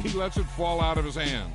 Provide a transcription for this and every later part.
he lets it fall out of his hand.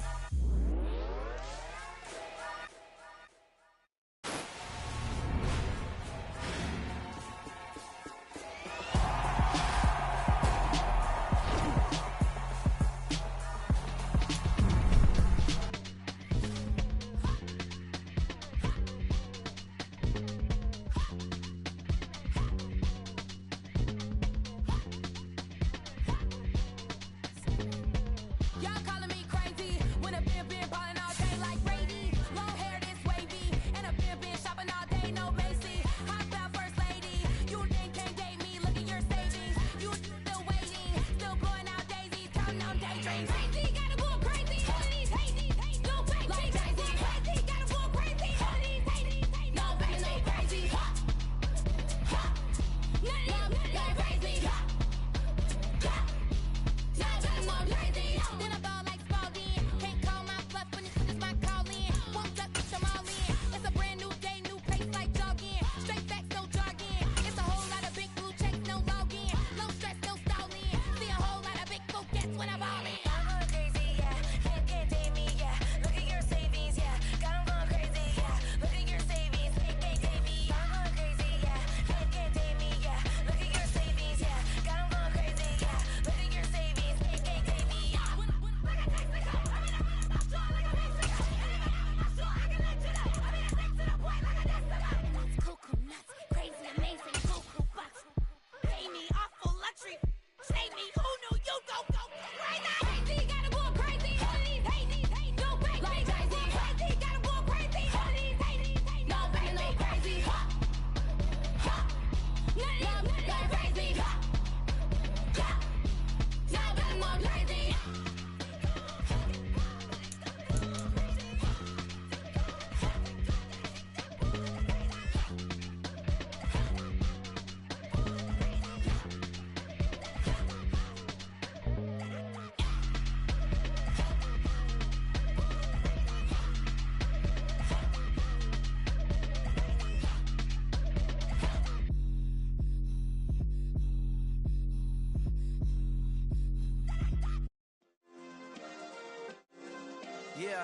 Yeah.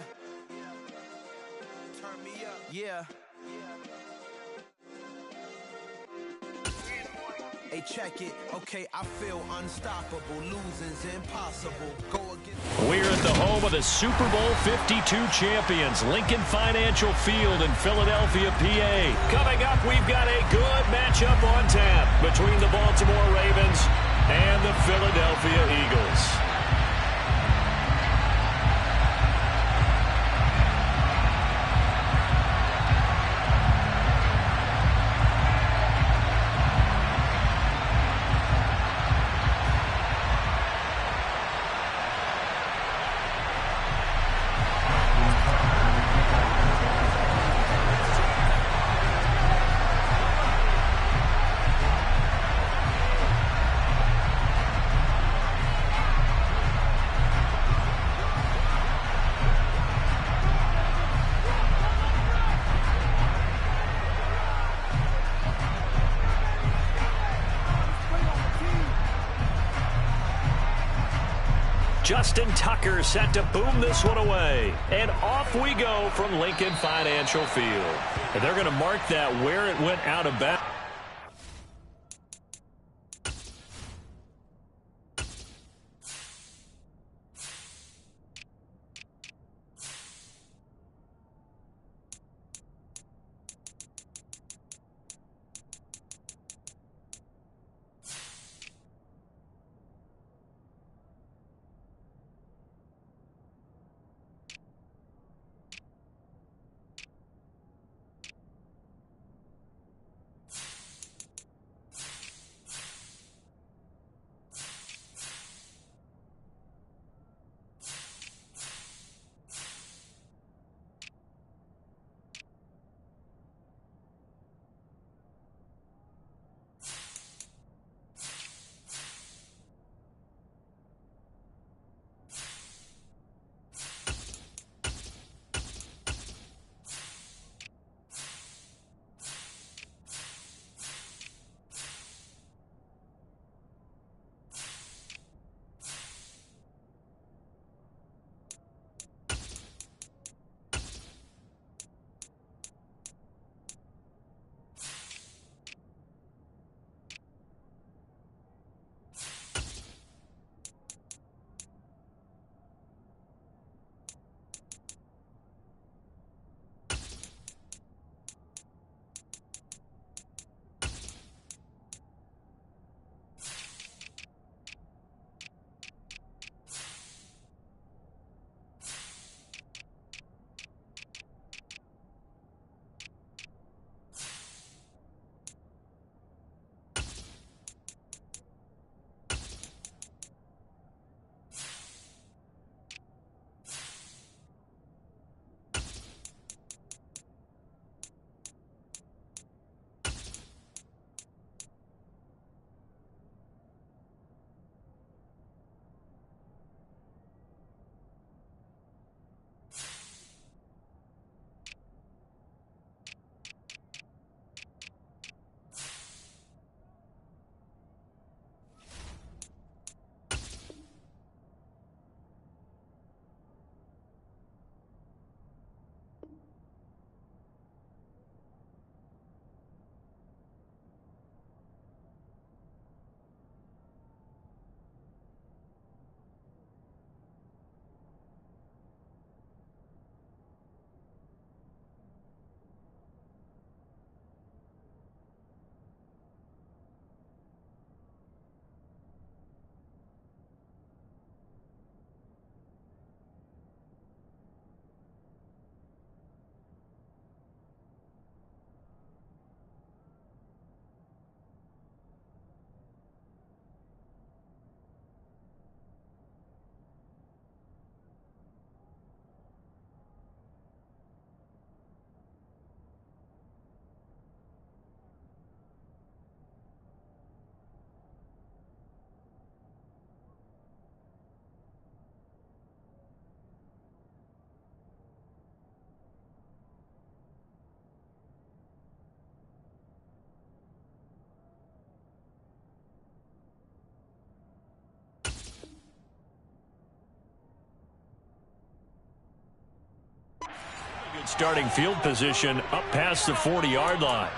Turn me up. Yeah. Hey, check it. Okay, I feel unstoppable. Losing's impossible. Go against. We're at the home of the Super Bowl 52 champions, Lincoln Financial Field in Philadelphia, PA. Coming up, we've got a good matchup on tap between the Baltimore Ravens and the Philadelphia Eagles. Justin Tucker set to boom this one away. And off we go from Lincoln Financial Field. And they're going to mark that where it went out of bounds. Great starting field position up past the 40-yard line.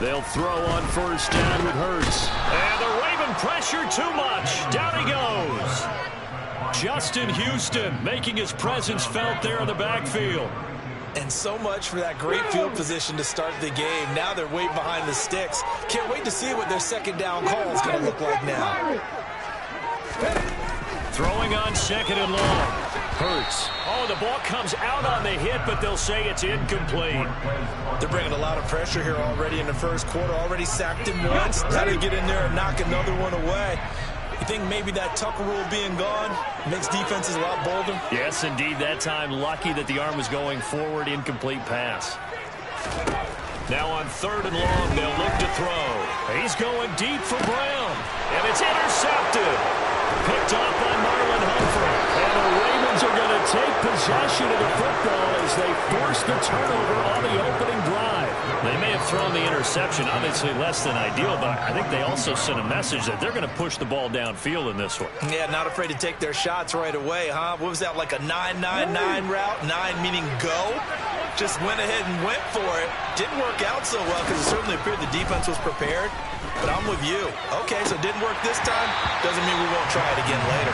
They'll throw on first down with Hurts. And the Raven pressure too much. Down he goes. Justin Houston making his presence felt there in the backfield. And so much for that great field position to start the game. Now they're waiting behind the sticks. Can't wait to see what their second down call is going to look like now. Throwing on second and long. Hurts. Oh, the ball comes out on the hit, but they'll say it's incomplete. They're bringing a lot of pressure here already in the first quarter. Already sacked him once. Got to get in there and knock another one away. You think maybe that Tucker rule being gone makes defenses a lot bolder? Yes, indeed. That time, lucky that the arm was going forward. Incomplete pass. Now on third and long, they'll look to throw. He's going deep for Brown. And it's intercepted. Picked off by Marlon Humphrey. And the Ravens are going to take possession of the football as they force the turnover on the opening drive. They may have thrown the interception, obviously less than ideal, but I think they also sent a message that they're going to push the ball downfield in this one. Yeah, not afraid to take their shots right away, huh? What was that, like a 9-9-9 route? 9 meaning go? Just went ahead and went for it. Didn't work out so well because it certainly appeared the defense was prepared. But I'm with you. Okay, so it didn't work this time. Doesn't mean we won't try it again later.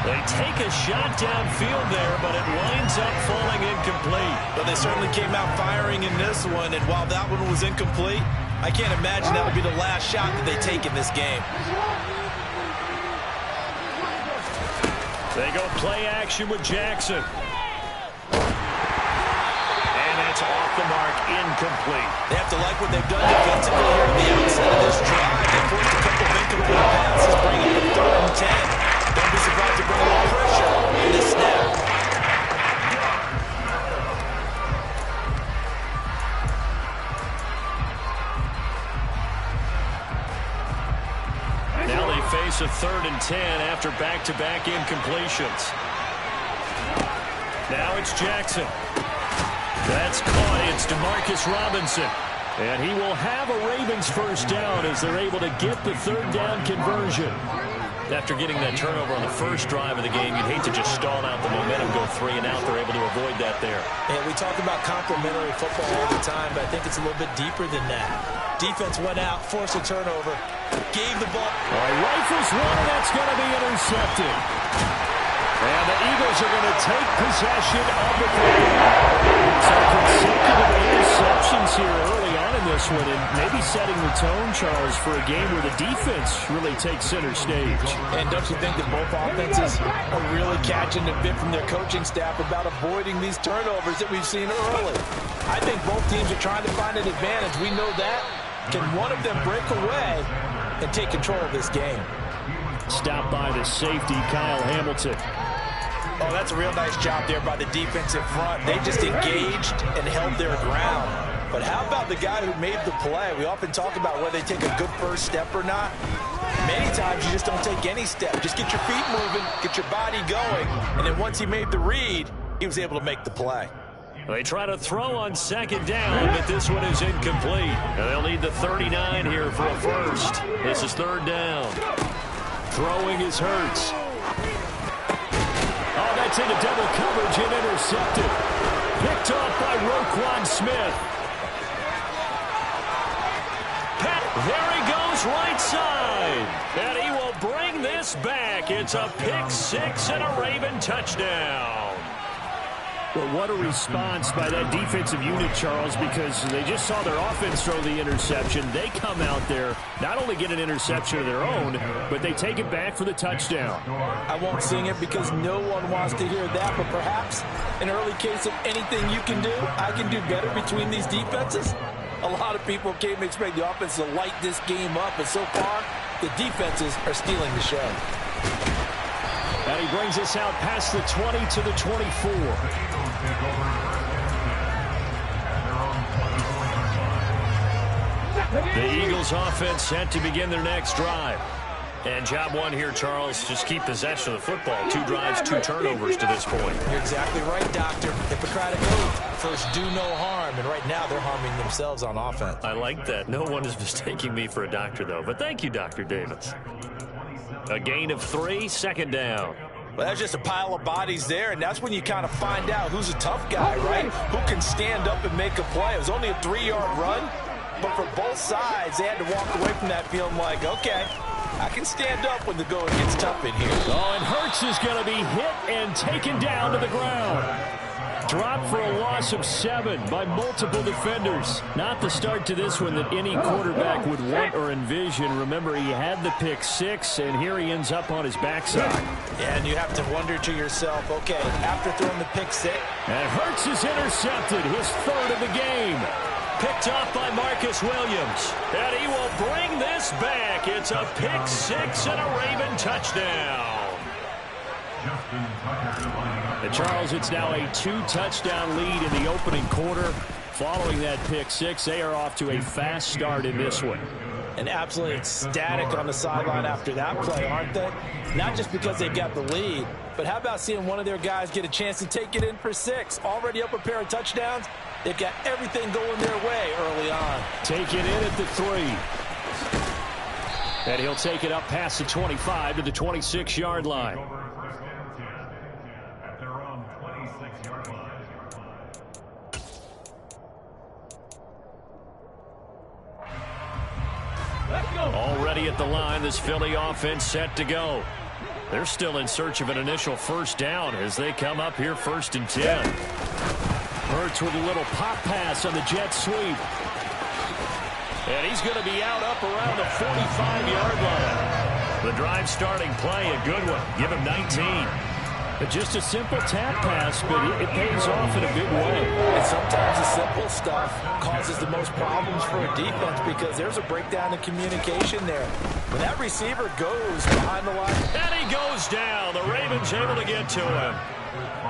They take a shot downfield there, but it winds up falling incomplete. But they certainly came out firing in this one, and while that one was incomplete, I can't imagine that'll be the last shot that they take in this game. They go play action with Jackson. It's off the mark, incomplete. They have to like what they've done defensively here at the outset of this drive. They forced a couple of incomplete passes, bringing up 3rd and 10. Don't be surprised to bring a little pressure in this snap. Now they face a 3rd and 10 after back-to-back incompletions. Now it's Jackson. That's caught. It's Demarcus Robinson. And he will have a Ravens first down as they're able to get the 3rd down conversion. After getting that turnover on the first drive of the game, you'd hate to just stall out the momentum, go 3 and out. They're able to avoid that there. And we talk about complementary football all the time, but I think it's a little bit deeper than that. Defense went out, forced a turnover, gave the ball. All right, rifles one, and that's going to be intercepted. And the Eagles are going to take possession of the ball. So consecutive interceptions here early on in this one, and maybe setting the tone, Charles, for a game where the defense really takes center stage. And don't you think that both offenses are really catching the bit from their coaching staff about avoiding these turnovers that we've seen early? I think both teams are trying to find an advantage. We know that. Can one of them break away and take control of this game? Stopped by the safety, Kyle Hamilton. Oh, that's a real nice job there by the defensive front. They just engaged and held their ground. But how about the guy who made the play? We often talk about whether they take a good first step or not. Many times you just don't take any step. Just get your feet moving, get your body going, and then once he made the read, he was able to make the play. They try to throw on 2nd down, but this one is incomplete. And they'll need the 39 here for a first. This is 3rd down. Throwing is Hurts. Oh, that's into double coverage and intercepted. Picked off by Roquan Smith. There he goes right side. And he will bring this back. It's a pick 6 and a Raven touchdown. Well, what a response by that defensive unit, Charles, because they just saw their offense throw the interception. They come out there, not only get an interception of their own, but they take it back for the touchdown. I won't sing it because no one wants to hear that, but perhaps an early case of anything you can do, I can do better between these defenses. A lot of people came expect the offense to light this game up, but so far, the defenses are stealing the show. And he brings us out past the 20 to the 24. The Eagles offense set to begin their next drive. And job one here, Charles, just keep possession of the football. 2 drives, 2 turnovers to this point. You're exactly right, Doctor. Hippocratic oath. First, do no harm. And right now, they're harming themselves on offense. I like that. No one is mistaking me for a doctor, though. But thank you, Dr. Davis. A gain of 3, second down. Well, that's just a pile of bodies there, and that's when you kind of find out who's a tough guy, right? Who can stand up and make a play. It was only a 3-yard run, but for both sides, they had to walk away from that feeling like, okay, I can stand up when the going gets tough in here. Oh, and Hurts is going to be hit and taken down to the ground. Dropped for a loss of 7 by multiple defenders. Not the start to this one that any quarterback would want or envision. Remember, he had the pick 6, and here he ends up on his backside. Yeah, and you have to wonder to yourself, okay, after throwing the pick 6. And Hurts is intercepted, his 3rd of the game. Picked off by Marcus Williams. And he will bring this back. It's a pick 6 and a Raven touchdown. And Charles, it's now a 2-touchdown lead in the opening quarter. Following that pick 6, they are off to a fast start in this one. And absolutely ecstatic on the sideline after that play, aren't they? Not just because they've got the lead, but how about seeing one of their guys get a chance to take it in for 6? Already up a pair of touchdowns. They've got everything going their way early on. Take it in at the 3. And he'll take it up past the 25 to the 26-yard line. Already at the line, this Philly offense set to go. They're still in search of an initial first down as they come up here 1st and 10. Hurts with a little pop pass on the jet sweep. And he's going to be out up around the 45-yard line. The drive starting play, a good one. Give him 19. But just a simple tap pass, but it pays off in a big way. And sometimes the simple stuff causes the most problems for a defense because there's a breakdown in communication there. When that receiver goes behind the line. And he goes down. The Ravens able to get to him.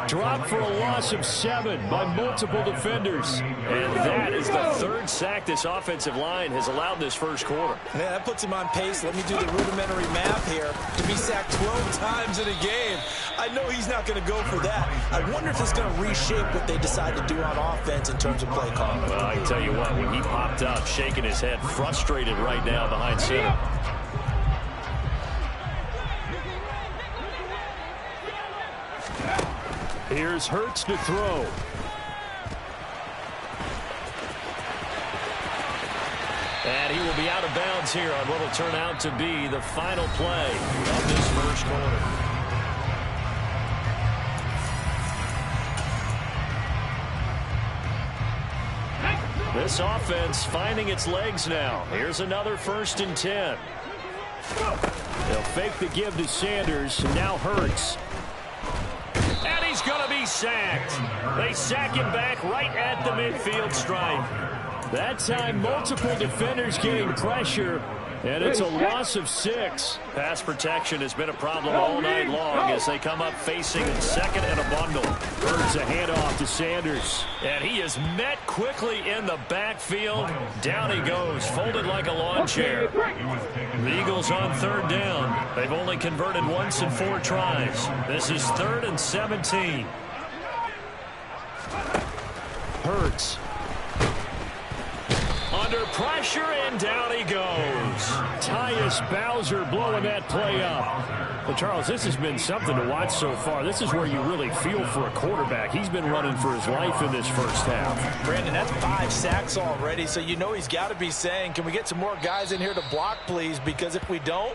Dropped for a loss of 7 by multiple defenders. And that is the 3rd sack this offensive line has allowed this first quarter. Yeah, that puts him on pace. Let me do the rudimentary math here. To be sacked 12 times in a game, I know he's not going to go for that. I wonder if it's going to reshape what they decide to do on offense in terms of play calling. Well, I tell you what, when he popped up, shaking his head, frustrated right now behind center. Here's Hurts to throw. And he will be out of bounds here on what will turn out to be the final play of this first quarter. This offense finding its legs now. Here's another 1st and 10. They'll fake the give to Sanders, and now Hurts. And he's going to be sacked. They sack him back right at the midfield stripe. That time, multiple defenders getting pressure, and it's a loss of 6. Pass protection has been a problem all night long as they come up facing 2nd and a bundle. Hurts a handoff to Sanders, and he is met quickly in the backfield. Down he goes, folded like a lawn chair. The Eagles on 3rd down. They've only converted once in 4 tries. This is 3rd and 17. Hurts. Under pressure, and down he goes. Tyus Bowser blowing that play up. Well, Charles, this has been something to watch so far. This is where you really feel for a quarterback. He's been running for his life in this first half. Brandon, that's 5 sacks already, so you know he's got to be saying, can we get some more guys in here to block, please? Because if we don't,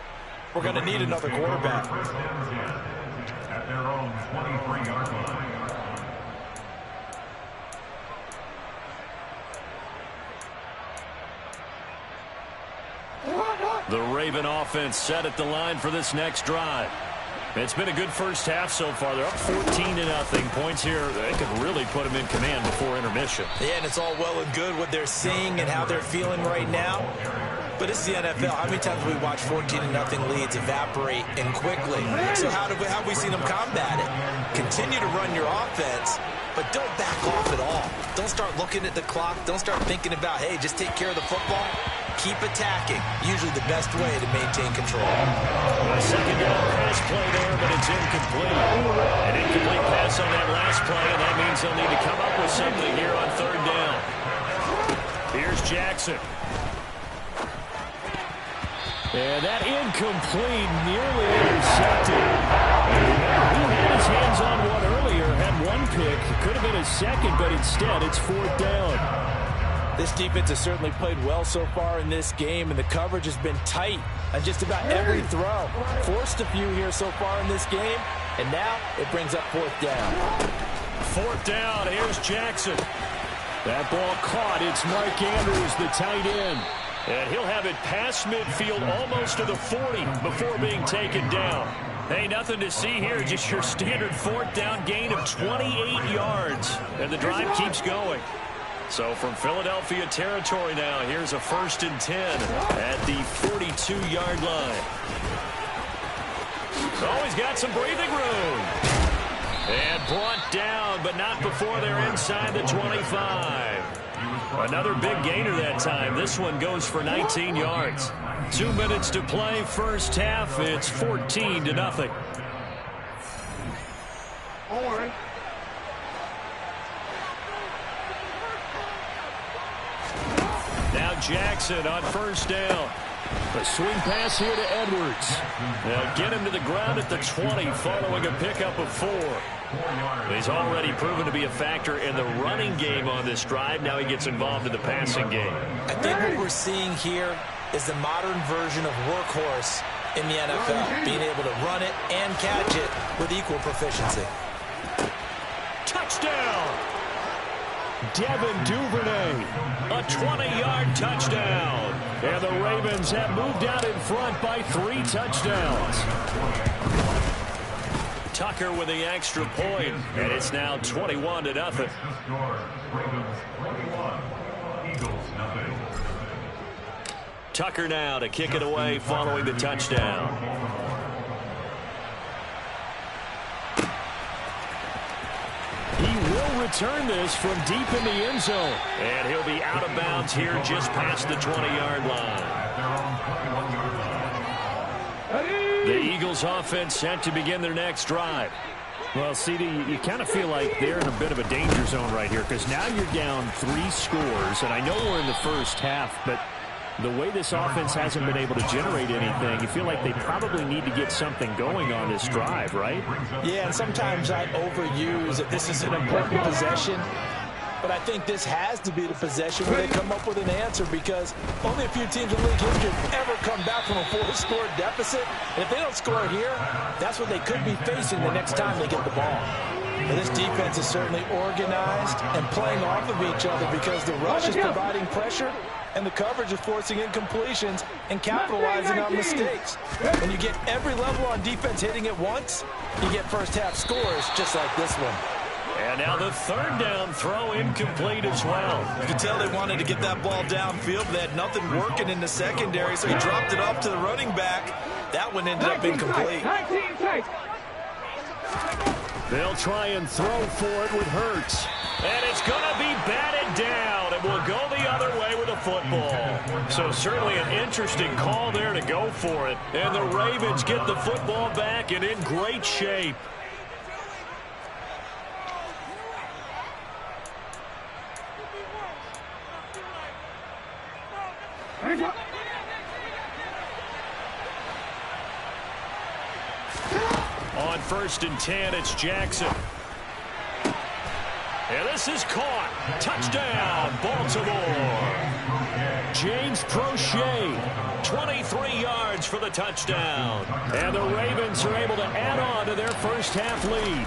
we're going to need another quarterback. At their own 23-yard line. The Raven offense set at the line for this next drive. It's been a good first half so far. They're up 14-0. Points here, they could really put them in command before intermission. Yeah, and it's all well and good what they're seeing and how they're feeling right now. But it's the NFL. How many times have we watched 14-0 leads evaporate and quickly? So how have we seen them combat it? Continue to run your offense, but don't back off at all. Don't start looking at the clock. Don't start thinking about, hey, just take care of the football. keep attacking. Usually the best way to maintain control. A second down pass play there, but it's incomplete. An incomplete pass on that last play, and that means they'll need to come up with something here on third down. Here's Jackson. And that incomplete, nearly intercepted. He had his hands on one earlier, had one pick. Could have been a second, but instead it's fourth down. This defense has certainly played well so far in this game, and the coverage has been tight on just about every throw. Forced a few here so far in this game, and now it brings up fourth down. Fourth down, here's Jackson. That ball caught. It's Mike Andrews, the tight end. And he'll have it past midfield almost to the 40 before being taken down. Hey, nothing to see here, just your standard fourth down gain of 28 yards. And the drive keeps going. So from Philadelphia territory now, here's a 1st and 10 at the 42-yard line. Oh, he's got some breathing room. And brought down, but not before they're inside the 25. Another big gainer that time. This one goes for 19 yards. 2 minutes to play, first half. It's 14-0. Now Jackson on first down. A swing pass here to Edwards. They'll get him to the ground at the 20 following a pickup of 4. He's already proven to be a factor in the running game on this drive. Now he gets involved in the passing game. I think what we're seeing here is the modern version of workhorse in the NFL, being able to run it and catch it with equal proficiency. Touchdown! Devin Duvernay, a 20-yard touchdown. And the Ravens have moved out in front by 3 touchdowns. Tucker with the extra point, and it's now 21-0. Tucker now to kick it away following the touchdown. He will return this from deep in the end zone. And he'll be out of bounds here just past the 20-yard line. The Eagles offense set to begin their next drive. Well, CD, you kind of feel like they're in a bit of a danger zone right here because now you're down 3 scores, and I know we're in the first half, but the way this offense hasn't been able to generate anything, you feel like they probably need to get something going on this drive, right? Yeah, and sometimes I overuse that this is an important possession, but I think this has to be the possession where they come up with an answer because only a few teams in league history have ever come back from a 4-score deficit. And if they don't score here, that's what they could be facing the next time they get the ball. And this defense is certainly organized and playing off of each other because the rush is providing pressure and the coverage is forcing incompletions and capitalizing on mistakes. When you get every level on defense hitting at once, you get first-half scores just like this one. And now the third down throw incomplete as well. You can tell they wanted to get that ball downfield. They had nothing working in the secondary, so he dropped it off to the running back. That one ended up incomplete. They'll try and throw for it with Hurts. And it's going to be batted down, and will go the other way with the football. So certainly an interesting call there to go for it. And the Ravens get the football back and in great shape. On 1st and 10, it's Jackson. And this is caught. Touchdown, Baltimore. James Prochet, 23 yards for the touchdown. And the Ravens are able to add on to their first half lead.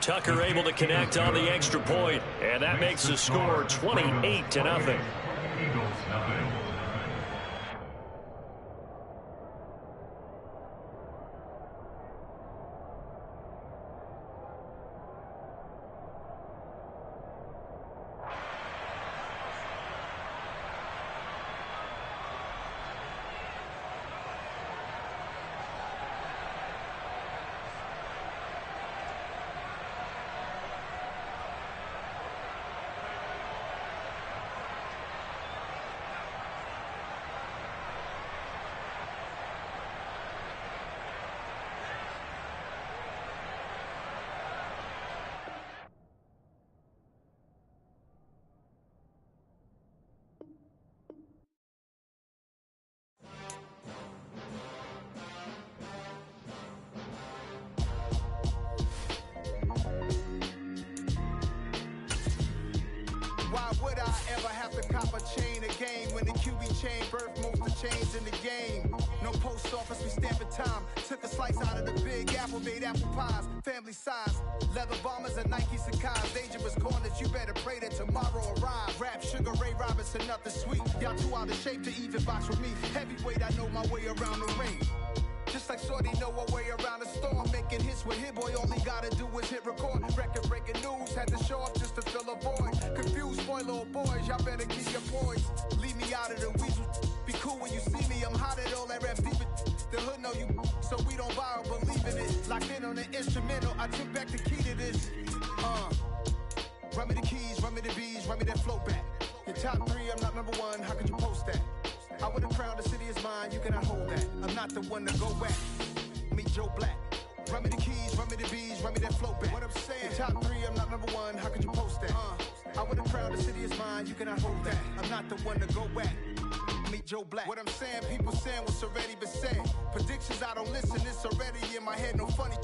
Tucker able to connect on the extra point, and that makes the score 28-0. Why would I ever have to cop a chain again when the QB chain birthed most of the chains in the game? No post office, we stamping time. Took a slice out of the Big Apple, made apple pies, family size. Leather bombers and Nike Sacai's. Dangerous corners, you better pray that tomorrow arrives. Rap, Sugar Ray Robinson, nothing sweet. Y'all too out of shape to even box with me. Heavyweight, I know my way around the ring. Just like Shorty know her way around the storm. Making hits with Hit Boy, all he gotta do is hit record. Record breaking news, had to show up just to fill a void. Confused boy, little boys, y'all better keep your poise. Leave me out of the weasel. Be cool when you see me, I'm hot at all that rap deep. The hood know you, so we don't borrow, believe in it. Locked in on the instrumental, I took back the key to this. Run me the keys, run me the bees, run me that flow back. Your top 3, I'm not number 1, how could you post that? I would have crowned the city is mine, you cannot hold that. I'm not the one to go back. Meet Joe Black. Run me the keys, run me the bees, run me that flow back. What I'm saying, your top 3, I'm not number 1, how could you post that? I would have crowned the city is mine, you cannot hold that. I'm not the one to go back. Meet Joe Black. What I'm saying, people saying what's already been said. Predictions, I don't listen, it's already in my head, no funny.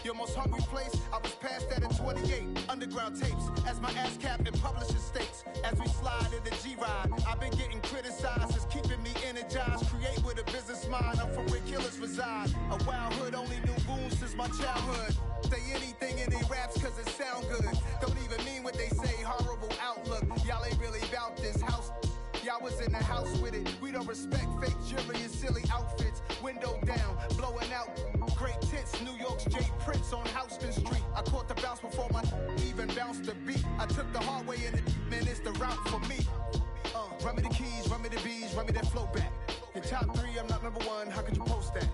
Your most hungry place, I was past that at 28. Underground tapes, as my ass cap in publishing states. As we slide in the G-Ride, I've been getting criticized, it's keeping me energized. Create with a business mind, I'm from where killers reside. A wild hood, only knew goons since my childhood. Say anything in they raps cause it sound good. Don't even mean what they say, horrible outlook. Y'all ain't really about this house. Y'all was in the house with it. We don't respect fake jewelry and silly outfits. Window down, blowing out. Great tits, New York's J. Prince on Houston Street. I caught the bounce before my even bounced the beat. I took the hard way in it, man, it's the route for me. Run me the keys, run me the bees, run me that flow back. Your top 3, I'm not number 1, how could you post that?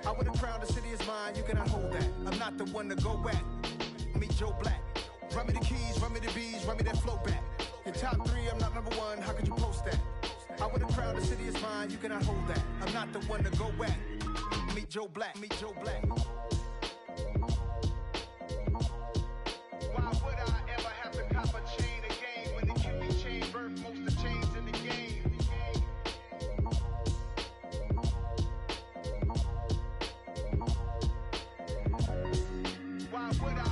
I would have crowned the city is mine, you cannot hold that. I'm not the one to go back. Meet Joe Black. Run me the keys, run me the bees, run me that flow back. Your top 3, I'm not number 1, how could you post that? I would have crowned the city is mine, you cannot hold that. I'm not the one to go back. Meet Joe Black, meet Joe Black. Why would I ever have to cop a chain again when the QB chain birthed most of the chains in the game? Why would I?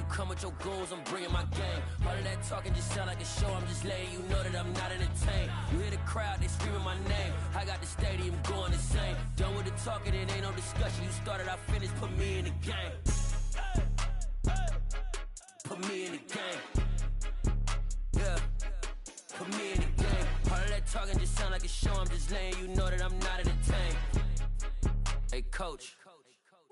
Come with your goons, I'm bringing my game. All of that talking just sound like a show. I'm just letting you know that I'm not entertained. You hear the crowd, they screaming my name. I got the stadium going insane. Done with the talking, it ain't no discussion. You started, I finished, put me in the game. Put me in the game. Yeah, put me in the game. All of that talking just sound like a show. I'm just letting you know that I'm not entertained. Hey, coach.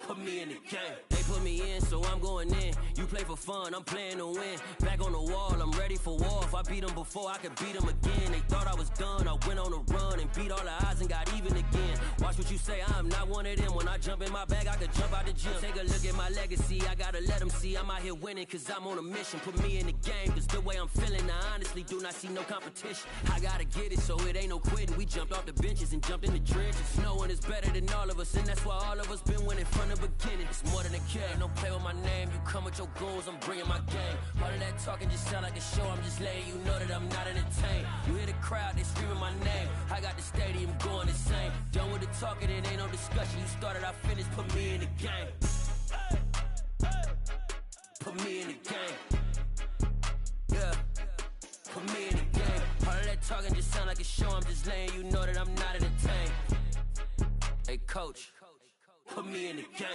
Put me in the game. They put me in, so I'm going in. You play for fun, I'm playing to win. Back on the wall, I'm ready for war. If I beat them before, I could beat them again. They thought I was done, I went on a run and beat all the odds and got even again. Watch what you say, I'm not one of them. When I jump in my bag, I could jump out the gym. Take a look at my legacy, I gotta let them see I'm out here winning, cause I'm on a mission. Put me in the game, cause the way I'm feeling, I honestly do not see no competition. I gotta get it, so it ain't no quitting. We jumped off the benches and jumped in the trenches. No one is better than all of us, and that's why all of us been winning from the beginning. It's more than a game, don't play with my name. You come with your goons, I'm bringing my game. All of that talking just sound like a show. I'm just letting you know that I'm not entertained. You hear the crowd, they screaming my name. I got the stadium going insane. Done with the talking, it ain't no discussion. You started, I finished, put me in the game. Put me in the game. Yeah, put me in the game. All of that talking just sound like a show. I'm just letting you know that I'm not entertained. Hey, coach. Put me in the game.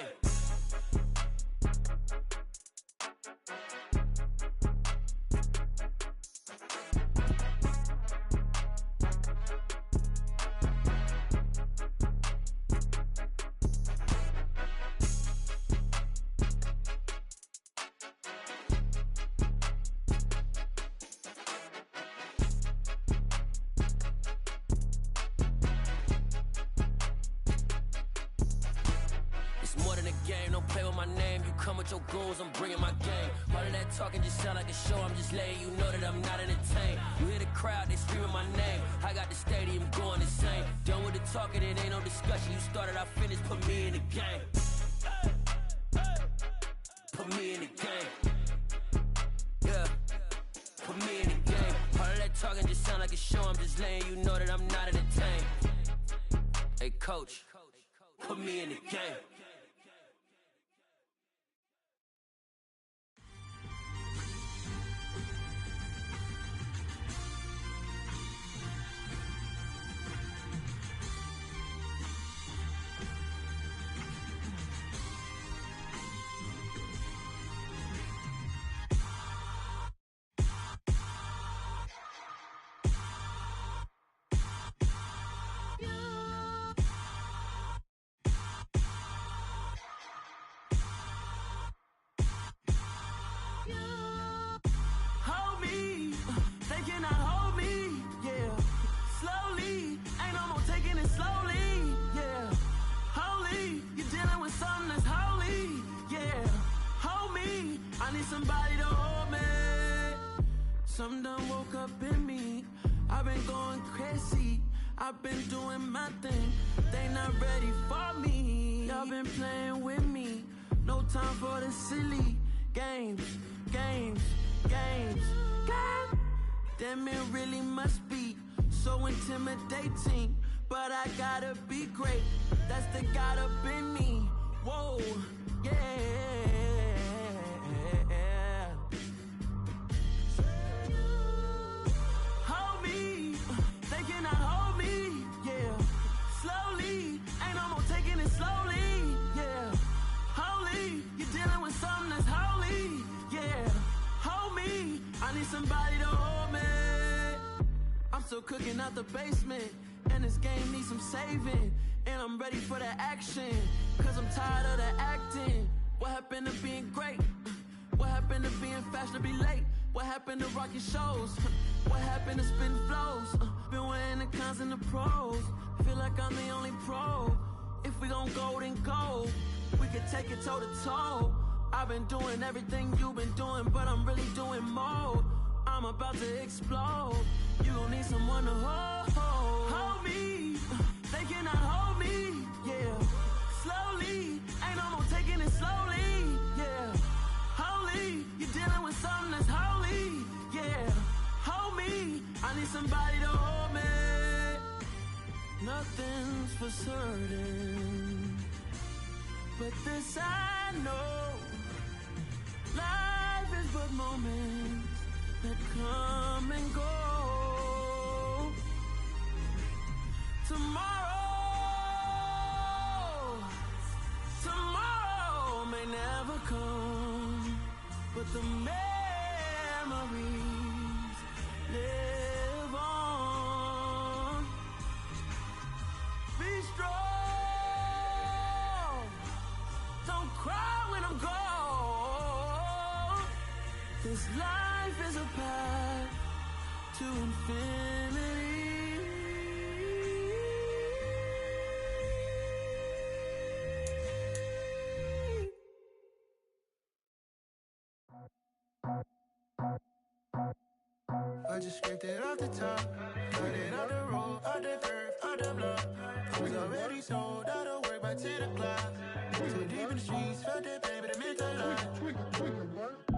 Your goons, I'm bringing my game. All of that talking just sound like a show. I'm just letting you know that I'm not entertained. You hear the crowd, they screaming my name. I got the stadium going insane. Done with the talking, it ain't no discussion. You started, I finished, put me in the game. Put me in the game. show, I'm just letting you know that I'm not in the tank. Hey, coach, put me in the game. Somebody to hold me. Something done woke up in me. I've been going crazy. I've been doing my thing. They not ready for me. Y'all been playing with me. No time for the silly games. God damn, it really must be so intimidating. But I gotta be great. That's the God up in me. Whoa, yeah. Somebody to hold me. I'm still cooking out the basement, and this game needs some saving. And I'm ready for the action, cause I'm tired of the acting. What happened to being great? What happened to being fast to be late? What happened to rocking shows? What happened to spin flows? Been weighing the cons and the pros. Feel like I'm the only pro. If we gon' go, then go. We could take it toe to toe. I've been doing everything you've been doing, but I'm really doing more. I'm about to explode. You gon' need someone to hold me. They cannot hold me, yeah. Slowly, ain't no more taking it slowly, yeah. Holy, you're dealing with something that's holy, yeah. Hold me, I need somebody to hold me. Nothing's for certain, but this I know. Life is but moments that come and go. Tomorrow may never come, but the memories live on. Be strong, don't cry when I'm gone. This life is a path to infinity. I just scraped it off the top, cut it off the road, off the curve, off the block. I was already sold out of work by 10 o'clock. Too deep in the streets, felt that pain, but it meant a lot.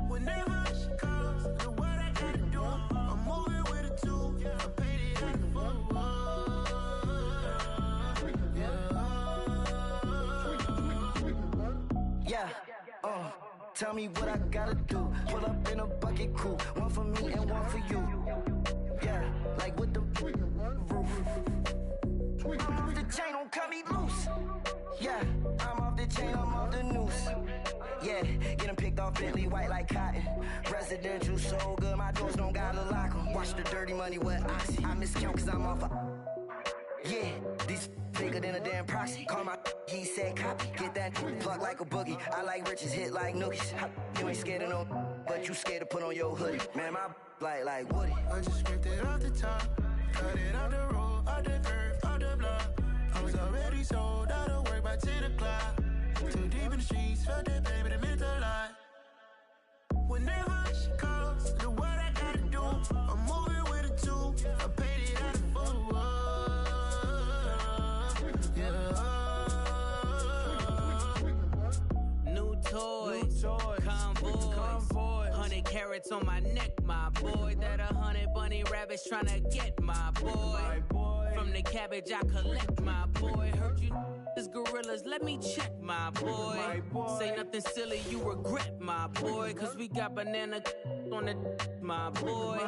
Whenever she calls, know what I gotta do. I'm moving with a two, I paid it out the phone. Yeah, tell me what I gotta do. Pull up in a bucket crew, one for me and one for you. Yeah, like with the roof. I'm off the chain, don't cut me loose. Yeah, I'm off the chain, I'm off the noose. Yeah, getting picked off Bentley, white like cotton. Residential so good, my doors don't gotta lock 'em. Watch the dirty money with Oxy. I miscount cause I'm off a... Yeah, these bigger than a damn proxy. Call my he said copy. Get that plug like a boogie. I like riches, hit like nookies. You ain't scared of no, but you scared to put on your hoodie. Man, my like Woody. I just scraped it off the top, cut it off the road, off the curve, off the block. I was already sold out of work by 10 o'clock. Too deep in the streets, felt that pain, but it meant a lot. Whenever she calls, know what I gotta do. I'm moving with a two, I paid it out the phone. New toys, convoys, 100 carats on my neck, my boy. That 100 bunny rabbits tryna get, my boy. From the cabbage I collect, my boy. Heard you is gorillas, let me check, my boy. Say nothing silly, you regret, my boy. Cause we got banana on the my boy.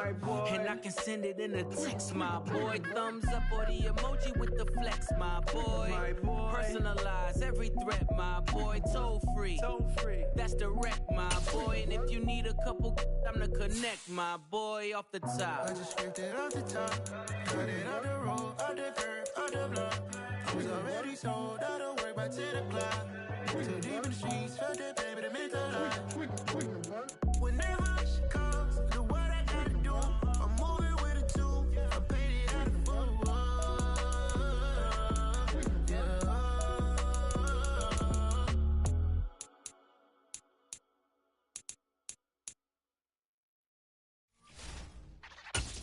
And I can send it in a text, my boy. Thumbs up or the emoji with the flex, my boy. Personalize every threat, my boy. Toll free, that's direct, my boy. And if you need a couple, I'm the connect, my boy. Off the top, I just scraped it off the top, cut it off the road, off the curb, off the block. I was already sold out of work by 10 o'clock. Too deep in the streets, felt that baby, that meant a lot. Whenever she calls, do what I gotta do. I'm moving with a two, I paid it out of full.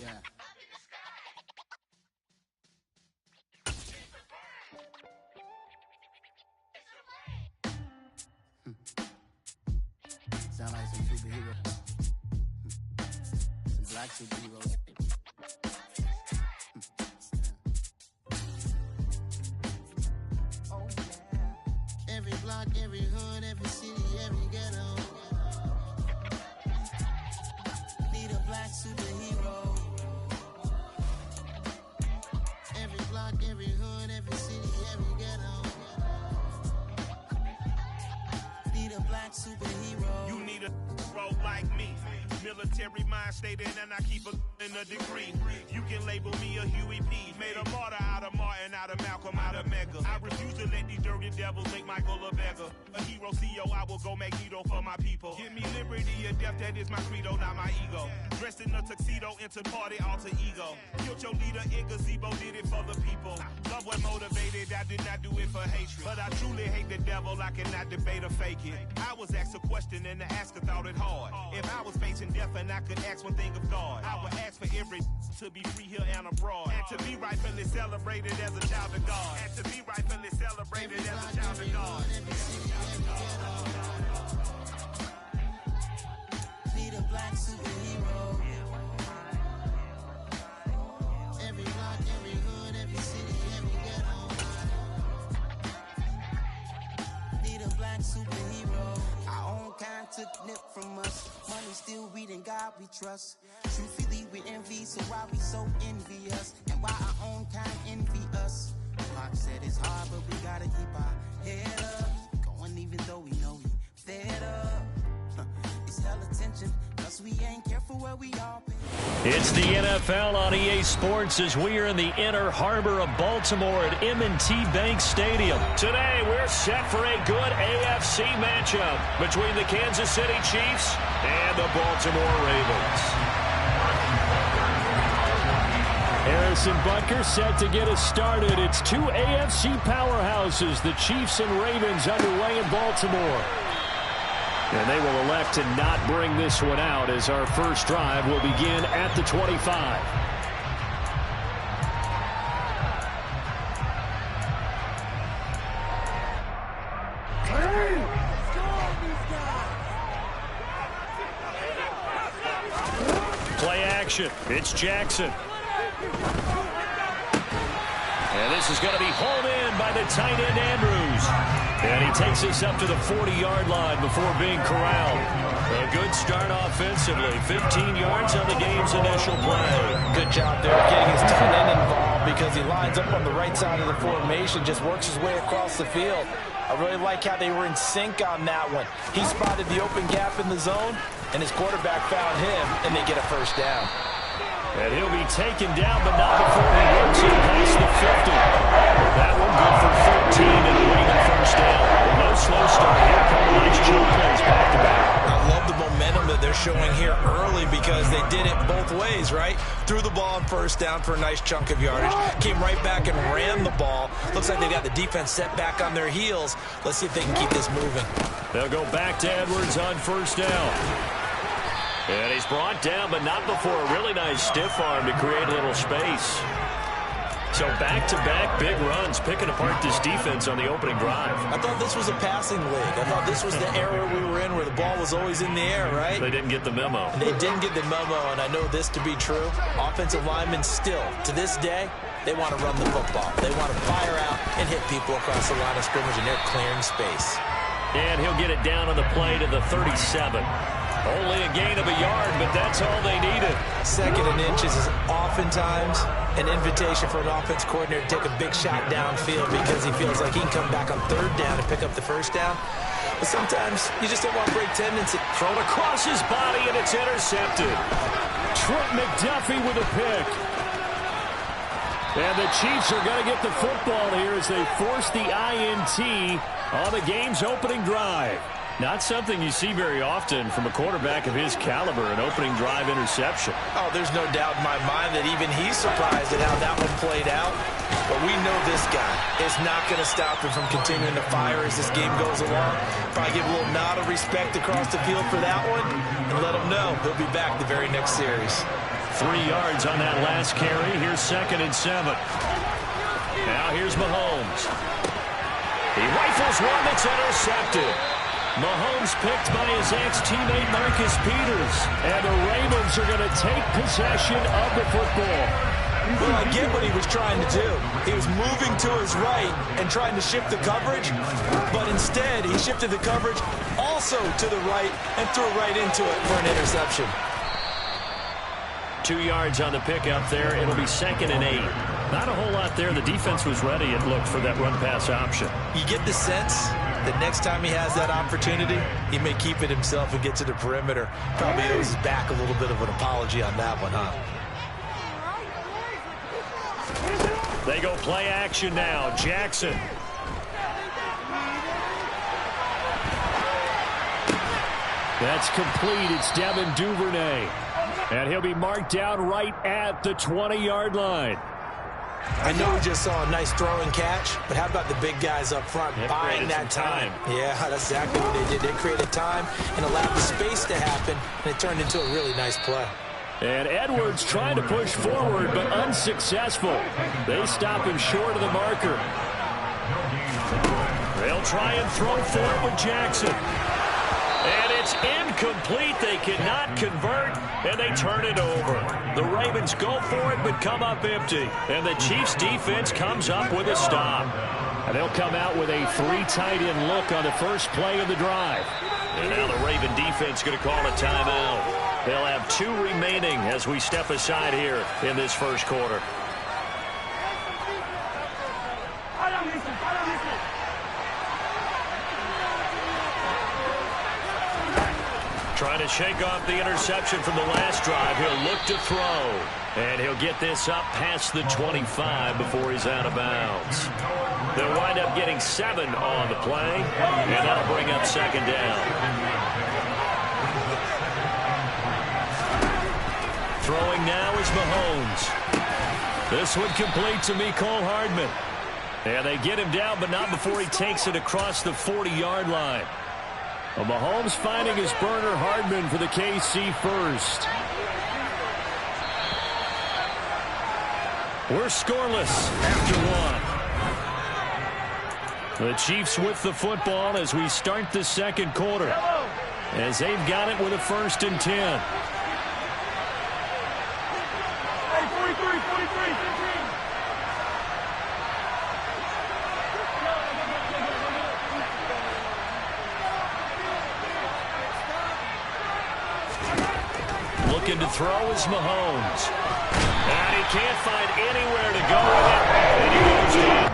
Yeah. Sound like some superheroes. Some black superheroes. Oh yeah. Every block, every hood, every city, every ghetto. Need a black superhero. Every block, every hood, every city, every ghetto. Need a black superhero. You need a role like me. Military mind stated, and I keep in a degree. You can label me a Huey P. Made a martyr out of Martin, out of Malcolm, out of Mega. I refuse to let these dirty devils make Michael a beggar. A hero CEO, I will go Magneto for my people. Give me liberty or death, that is my credo, not my ego. Dressed in a tuxedo, into party, alter ego. Killed your leader in gazebo, did it for the people. Love what motivated, I did not do it for hatred. But I truly hate the devil, I cannot debate or fake it. I was asked a question and the asker thought it hard. If I was facing death and I could ask one thing of God, I would ask for every to be free here and abroad, and to be rightfully celebrated as a child of God, and to be rightfully celebrated as a child of God. Need a black superhero. Every block, every hood, every city, every ghetto. Need a black superhero. Our own kind took nip from us. Money still reading, God we trust. Truthfully we envy, so why we so envious? And why our own kind envy us? Mark said it's hard, but we gotta keep our head up. Going even though we know we fed up. It's hell attention, cause we ain't careful where we all been. It's the NFL on EA Sports as we are in the inner harbor of Baltimore at M&T Bank Stadium. Today, we're set for a good AFC matchup between the Kansas City Chiefs and the Baltimore Ravens. Harrison Butker set to get us started. It's two AFC powerhouses, the Chiefs and Ravens, underway in Baltimore. And they will elect to not bring this one out as our first drive will begin at the 25. Play action. It's Jackson. And this is going to be hauled in by the tight end Andrews. And he takes us up to the 40-yard line before being corralled. A good start offensively. 15 yards on the game's initial play. Good job there getting his tight end involved because he lines up on the right side of the formation, just works his way across the field. I really like how they were in sync on that one. He spotted the open gap in the zone, and his quarterback found him, and they get a first down. And he'll be taken down, but not before he works it past the 50. That one good for 13 and a Raven first down. No slow start here. A couple nice jump plays back-to-back. I love the momentum that they're showing here early because they did it both ways, right? Threw the ball on first down for a nice chunk of yardage. Came right back and ran the ball. Looks like they got the defense set back on their heels. Let's see if they can keep this moving. They'll go back to Edwards on first down. And he's brought down, but not before a really nice stiff arm to create a little space. So back-to-back big runs, picking apart this defense on the opening drive. I thought this was a passing league. I thought this was the era we were in where the ball was always in the air, right? They didn't get the memo. And they didn't get the memo, and I know this to be true. Offensive linemen still, to this day, they want to run the football. They want to fire out and hit people across the line of scrimmage, and they're clearing space. And he'll get it down on the play to the 37. Only a gain of a yard, but that's all they needed. 2nd and inches is oftentimes an invitation for an offense coordinator to take a big shot downfield because he feels like he can come back on 3rd down and pick up the 1st down. But sometimes you just don't want to break tendency. Thrown across his body, and it's intercepted. Trent McDuffie with a pick. And the Chiefs are going to get the football here as they force the INT on the game's opening drive. Not something you see very often from a quarterback of his caliber, an opening drive interception. Oh, there's no doubt in my mind that even he's surprised at how that one played out. But we know this guy is not going to stop him from continuing to fire as this game goes along. Probably give a little nod of respect across the field for that one and let him know he'll be back the very next series. 3 yards on that last carry. Here's 2nd and 7. Now here's Mahomes. He rifles one that's intercepted. Mahomes picked by his ex-teammate Marcus Peters. And the Ravens are going to take possession of the football. Well, I get what he was trying to do. He was moving to his right and trying to shift the coverage. But instead, he shifted the coverage also to the right and threw right into it for an interception. 2 yards on the pickup there. It'll be 2nd and 8. Not a whole lot there. The defense was ready, it looked, for that run-pass option. You get the sense that next time he has that opportunity, he may keep it himself and get to the perimeter. Probably owes his back a little bit of an apology on that one, huh? They go play action now. Jackson. That's complete. It's Devin Duvernay. And he'll be marked down right at the 20-yard line. I know we just saw a nice throw and catch, but how about the big guys up front buying that time? Yeah, that's exactly what they did. They created time and allowed the space to happen, and it turned into a really nice play. And Edwards trying to push forward, but unsuccessful. They stop him short of the marker. They'll try and throw for it with Jackson. And it's incomplete. They cannot convert, and they turn it over. The Ravens go for it, but come up empty. And the Chiefs' defense comes up with a stop. And they'll come out with a 3 tight end look on the first play of the drive. And now the Raven defense going to call a timeout. They'll have 2 remaining as we step aside here in this first quarter. Trying to shake off the interception from the last drive. He'll look to throw. And he'll get this up past the 25 before he's out of bounds. They'll wind up getting 7 on the play. And that'll bring up 2nd down. Throwing now is Mahomes. This one complete to Mecole Hardman. And they get him down, but not before he takes it across the 40-yard line. Well, Mahomes finding his burner. Hardman for the KC first. We're scoreless after 1. The Chiefs with the football as we start the second quarter, as they've got it with a 1st and 10. Looking to throw is Mahomes. And he can't find anywhere to go with it. And he goes down.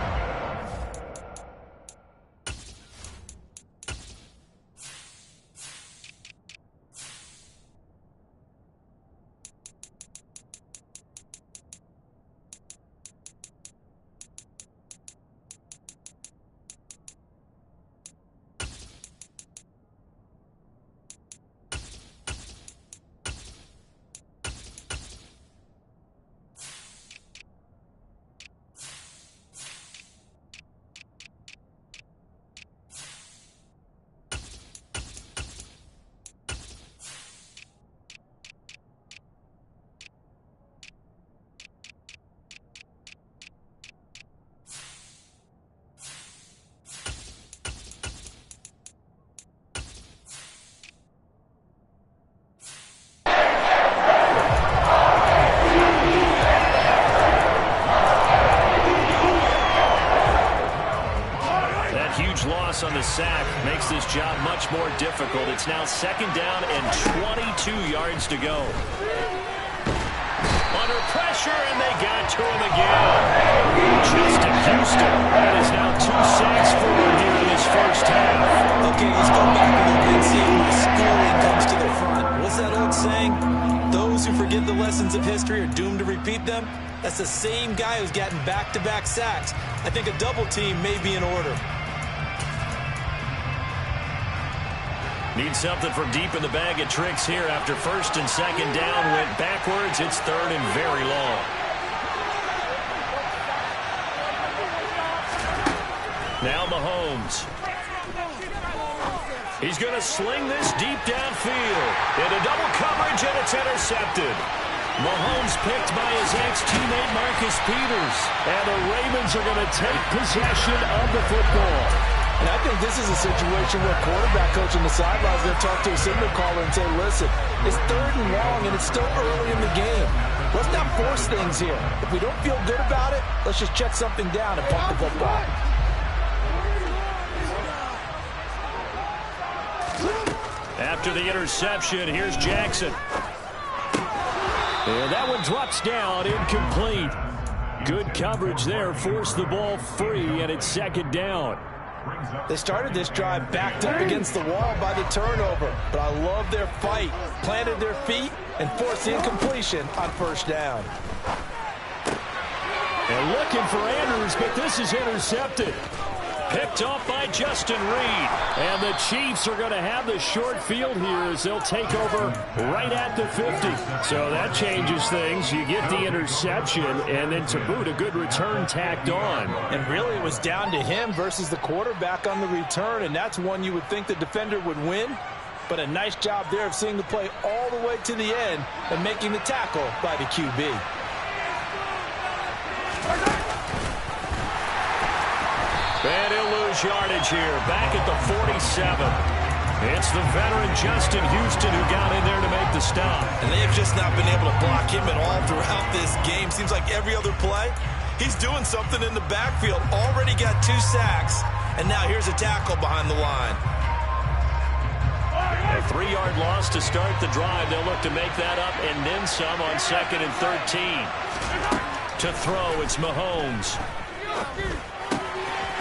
loss on the sack makes this job much more difficult. It's now 2nd down and 22 yards to go. Under pressure, and they got to him again. Justin Houston. That is now 2 sacks for him here in his first half. Okay, let's go back a little bit and see if my schooling comes to the front. What's that old saying? Those who forget the lessons of history are doomed to repeat them. That's the same guy who's gotten back-to-back sacks. I think a double team may be in order. Need something from deep in the bag of tricks here after 1st and 2nd down. Went backwards. It's 3rd and very long. Now Mahomes. He's going to sling this deep downfield. Into double coverage, and it's intercepted. Mahomes picked by his ex-teammate Marcus Peters. And the Ravens are going to take possession of the football. And I think this is a situation where quarterback coach on the sidelines is going to talk to a signal caller and say, listen, it's 3rd and long, and it's still early in the game. Let's not force things here. If we don't feel good about it, let's just check something down and pump the football. After the interception, here's Jackson. And that one drops down, incomplete. Good coverage there, forced the ball free, and it's 2nd down. They started this drive backed up against the wall by the turnover, but I love their fight. Planted their feet and forced the incompletion on 1st down. And looking for Andrews, but this is intercepted. Picked off by Justin Reed. And the Chiefs are going to have the short field here as they'll take over right at the 50. So that changes things. You get the interception, and then to boot, a good return tacked on. And really it was down to him versus the quarterback on the return, and that's one you would think the defender would win. But a nice job there of seeing the play all the way to the end and making the tackle by the QB. And he'll lose yardage here, back at the 47. It's the veteran Justin Houston who got in there to make the stop. And they have just not been able to block him at all throughout this game. Seems like every other play, he's doing something in the backfield. Already got 2 sacks, and now here's a tackle behind the line. A 3-yard loss to start the drive. They'll look to make that up and then some on 2nd and 13. To throw, it's Mahomes.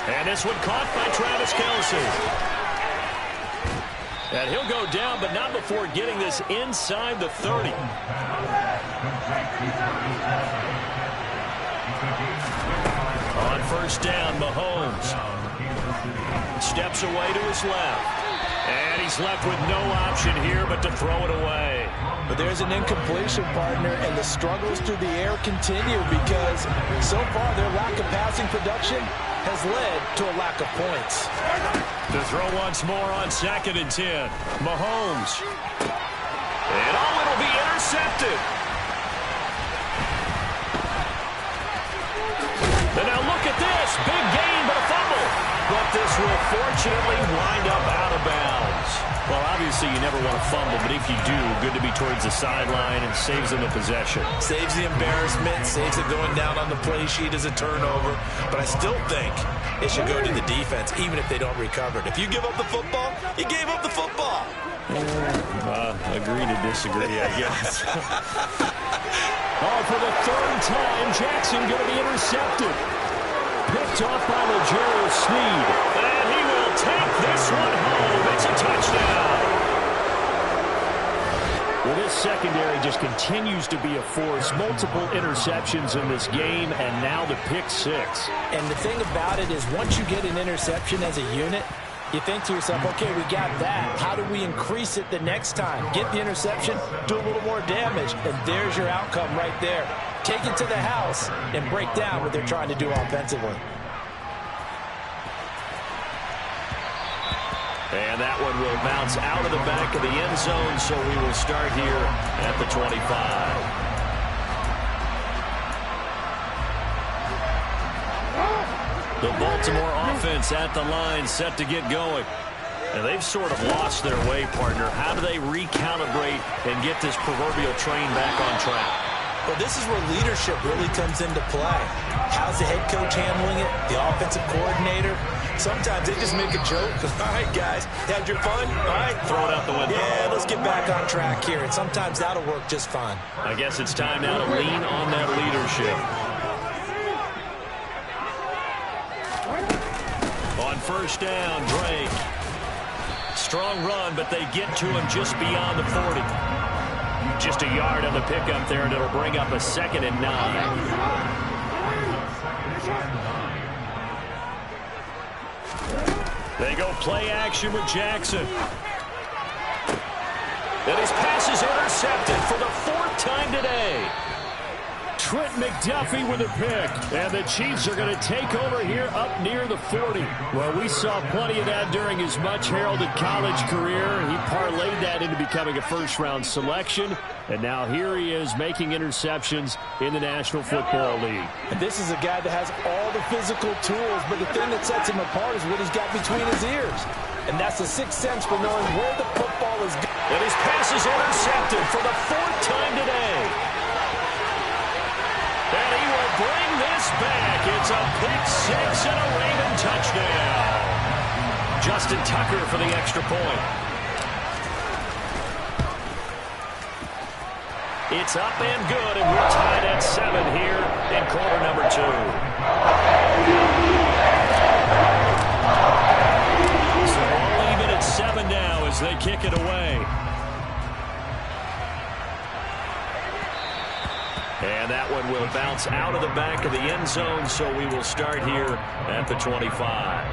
And this one caught by Travis Kelce. And he'll go down, but not before getting this inside the 30. On 1st down, Mahomes steps away to his left. And he's left with no option here but to throw it away. But there's an incompletion, partner, and the struggles through the air continue because so far their lack of passing production has led to a lack of points. To throw once more on 2nd and 10. Mahomes. And it'll be intercepted. And now look at this. Big gain, but a fumble. But this will fortunately wind up out of bounds. Well, obviously you never want to fumble, but if you do, good to be towards the sideline and saves them a possession. Saves the embarrassment, saves it going down on the play sheet as a turnover. But I still think it should go to the defense, even if they don't recover it. If you give up the football, you gave up the football. Agree to disagree, I guess. For the 3rd time, Jackson going to be intercepted. Picked off by L'Jarius Sneed. And he will take this one home. It's a touchdown. Well, this secondary just continues to be a force. Multiple interceptions in this game, and now the pick 6. And the thing about it is once you get an interception as a unit, you think to yourself, okay, we got that. How do we increase it the next time? Get the interception, do a little more damage, and there's your outcome right there. Take it to the house and break down what they're trying to do offensively. And that one will bounce out of the back of the end zone, so we will start here at the 25. The Baltimore offense at the line, set to get going. And they've sort of lost their way, partner. How do they recalibrate and get this proverbial train back on track? Well, this is where leadership really comes into play. How's the head coach handling it? The offensive coordinator? Sometimes they just make a joke. All right, guys, had your fun? All right, throw it out the window. Yeah, let's get back on track here. And sometimes that'll work just fine. I guess it's time now to lean on that leadership. On first down, Drake. Strong run, but they get to him just beyond the 40. Just a yard on the pickup there, and it'll bring up a 2nd and 9. They go play action with Jackson. And his pass is intercepted for the 4th time today. Trent McDuffie with a pick. And the Chiefs are going to take over here up near the 40. Well, we saw plenty of that during his much-heralded college career. He parlayed that into becoming a first-round selection. And now here he is making interceptions in the National Football League. And this is a guy that has all the physical tools, but the thing that sets him apart is what he's got between his ears. And that's the sixth sense for knowing where the football is going. And his pass is intercepted for the 4th time today. And he will bring this back. It's a pick 6 and a Raven touchdown. Justin Tucker for the extra point. It's up and good, and we're tied at 7 here in quarter number 2. So all even at 7 now as they kick it away. And that one will bounce out of the back of the end zone, so we will start here at the 25.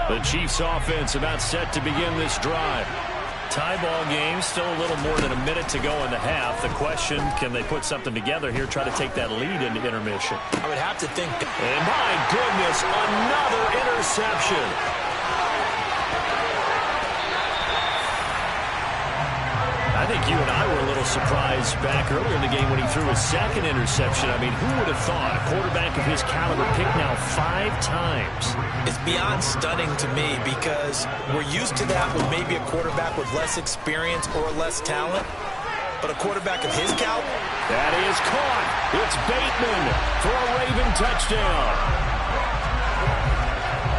The Chiefs offense about set to begin this drive. Tie ball game, still a little more than a minute to go in the half. The question, can they put something together here, try to take that lead into intermission? I would have to think. And my goodness, another interception. I think you and I were a little surprised back earlier in the game when he threw his 2nd interception. I mean, who would have thought a quarterback of his caliber picked now 5 times? It's beyond stunning to me because we're used to that with maybe a quarterback with less experience or less talent. But a quarterback of his caliber? That is caught. It's Bateman for a Raven touchdown.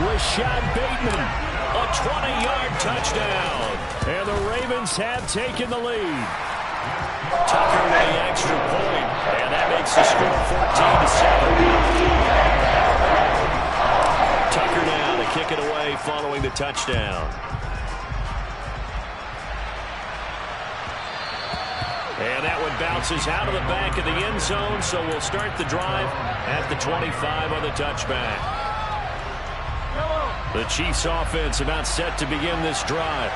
Rashad Bateman, a 20-yard touchdown. And the Ravens have taken the lead. Tucker with the extra point. And that makes the score 14-7. Tucker now to kick it away following the touchdown. And that one bounces out of the back of the end zone, so we'll start the drive at the 25 on the touchback. The Chiefs offense about set to begin this drive.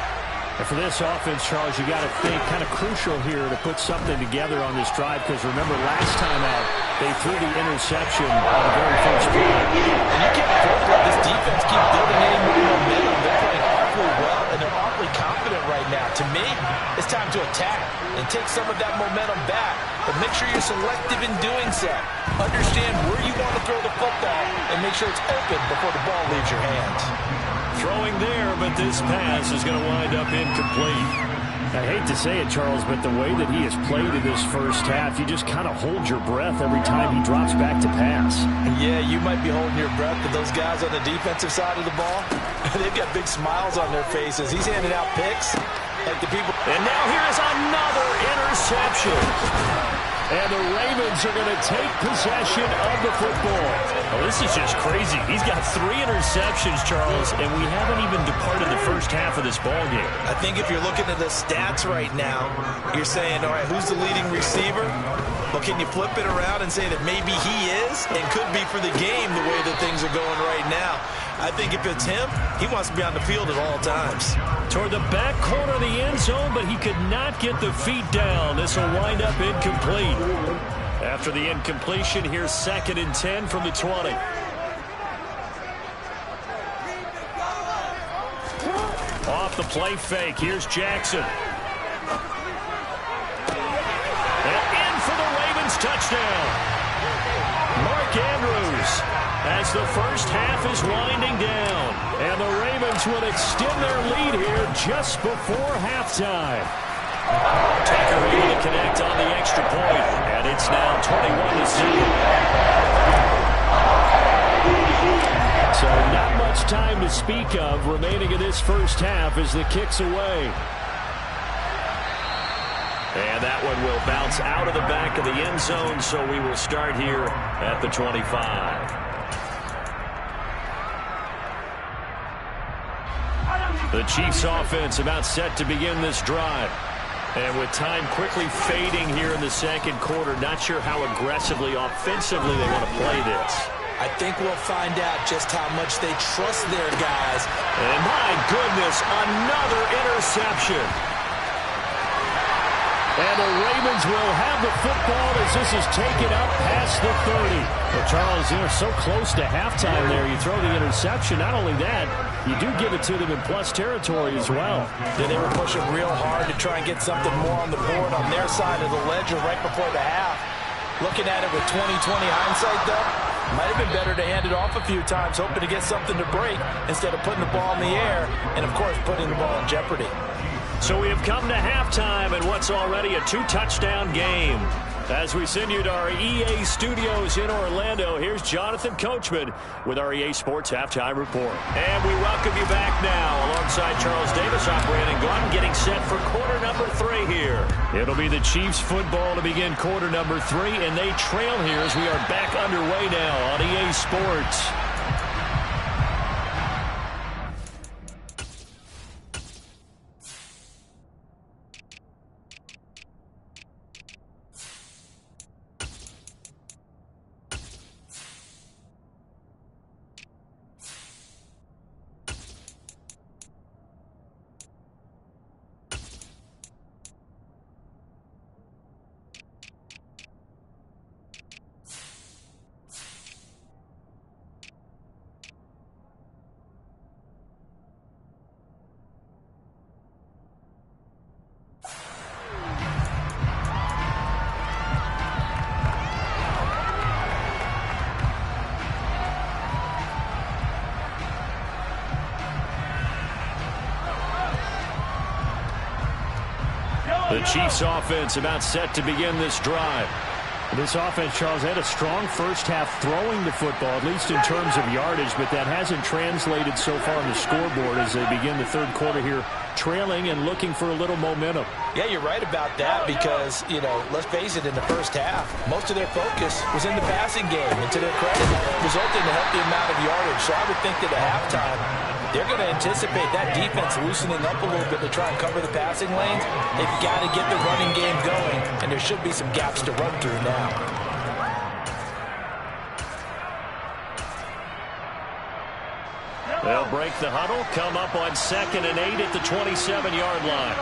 And for this offense, Charles, you got to think kind of crucial here to put something together on this drive, because remember last time out they threw the interception on the very first play. And you can't afford to let this defense keep building any more momentum. They're playing awfully well, and they're awfully confident right now. To me, it's time to attack and take some of that momentum back. But make sure you're selective in doing so. Understand where you want to throw the football and make sure it's open before the ball leaves your hands. Throwing there, but this pass is going to wind up incomplete. I hate to say it, Charles, but the way that he has played in this first half, you just kind of hold your breath every time he drops back to pass. Yeah, you might be holding your breath, but those guys on the defensive side of the ball, they've got big smiles on their faces. He's handing out picks like the people. And now here is another interception. And the Ravens are going to take possession of the football. Oh, this is just crazy. He's got 3 interceptions, Charles, and we haven't even departed the first half of this ball game. I think if you're looking at the stats right now, you're saying, all right, who's the leading receiver? Well, can you flip it around and say that maybe he is and could be for the game the way that things are going right now? I think if it's him, he wants to be on the field at all times. Toward the back corner of the end zone, but he could not get the feet down. This will wind up incomplete. After the incompletion, here's 2nd and 10 from the 20. Off the play fake, here's Jackson. And in for the Ravens touchdown. Mark Andrews goes as the first half is winding down. And the Ravens will extend their lead here just before halftime. Tucker able to connect on the extra point, and it's now 21-2. So not much time to speak of remaining in this first half as the kick's away. And that one will bounce out of the back of the end zone, so we will start here at the 25. The Chiefs offense about set to begin this drive. And with time quickly fading here in the second quarter, not sure how aggressively, offensively they want to play this. I think we'll find out just how much they trust their guys. And my goodness, another interception. And the Ravens will have the football as this is taken up past the 30. Well, Charles, you're so close to halftime there. You throw the interception. Not only that, you do give it to them in plus territory as well. Yeah, they were pushing real hard to try and get something more on the board on their side of the ledger right before the half. Looking at it with 20/20 hindsight, though, might have been better to hand it off a few times, hoping to get something to break instead of putting the ball in the air and, of course, putting the ball in jeopardy. So we have come to halftime in what's already a 2-touchdown game. As we send you to our EA studios in Orlando, here's Jonathan Coachman with our EA Sports Halftime Report. And we welcome you back now alongside Charles Davis. I'm Brandon Gordon getting set for quarter number 3 here. It'll be the Chiefs football to begin quarter number 3, and they trail here as we are back underway now on EA Sports. The Chiefs offense about set to begin this drive. This offense, Charles, had a strong first half throwing the football, at least in terms of yardage, but that hasn't translated so far on the scoreboard as they begin the third quarter here, trailing and looking for a little momentum. Yeah, you're right about that because, you know, let's face it, in the first half, most of their focus was in the passing game, and to their credit, resulting in a healthy amount of yardage. So I would think that at halftime, they're going to anticipate that defense loosening up a little bit to try and cover the passing lanes. They've got to get the running game going, and there should be some gaps to run through now. They'll break the huddle, come up on 2nd and 8 at the 27-yard line.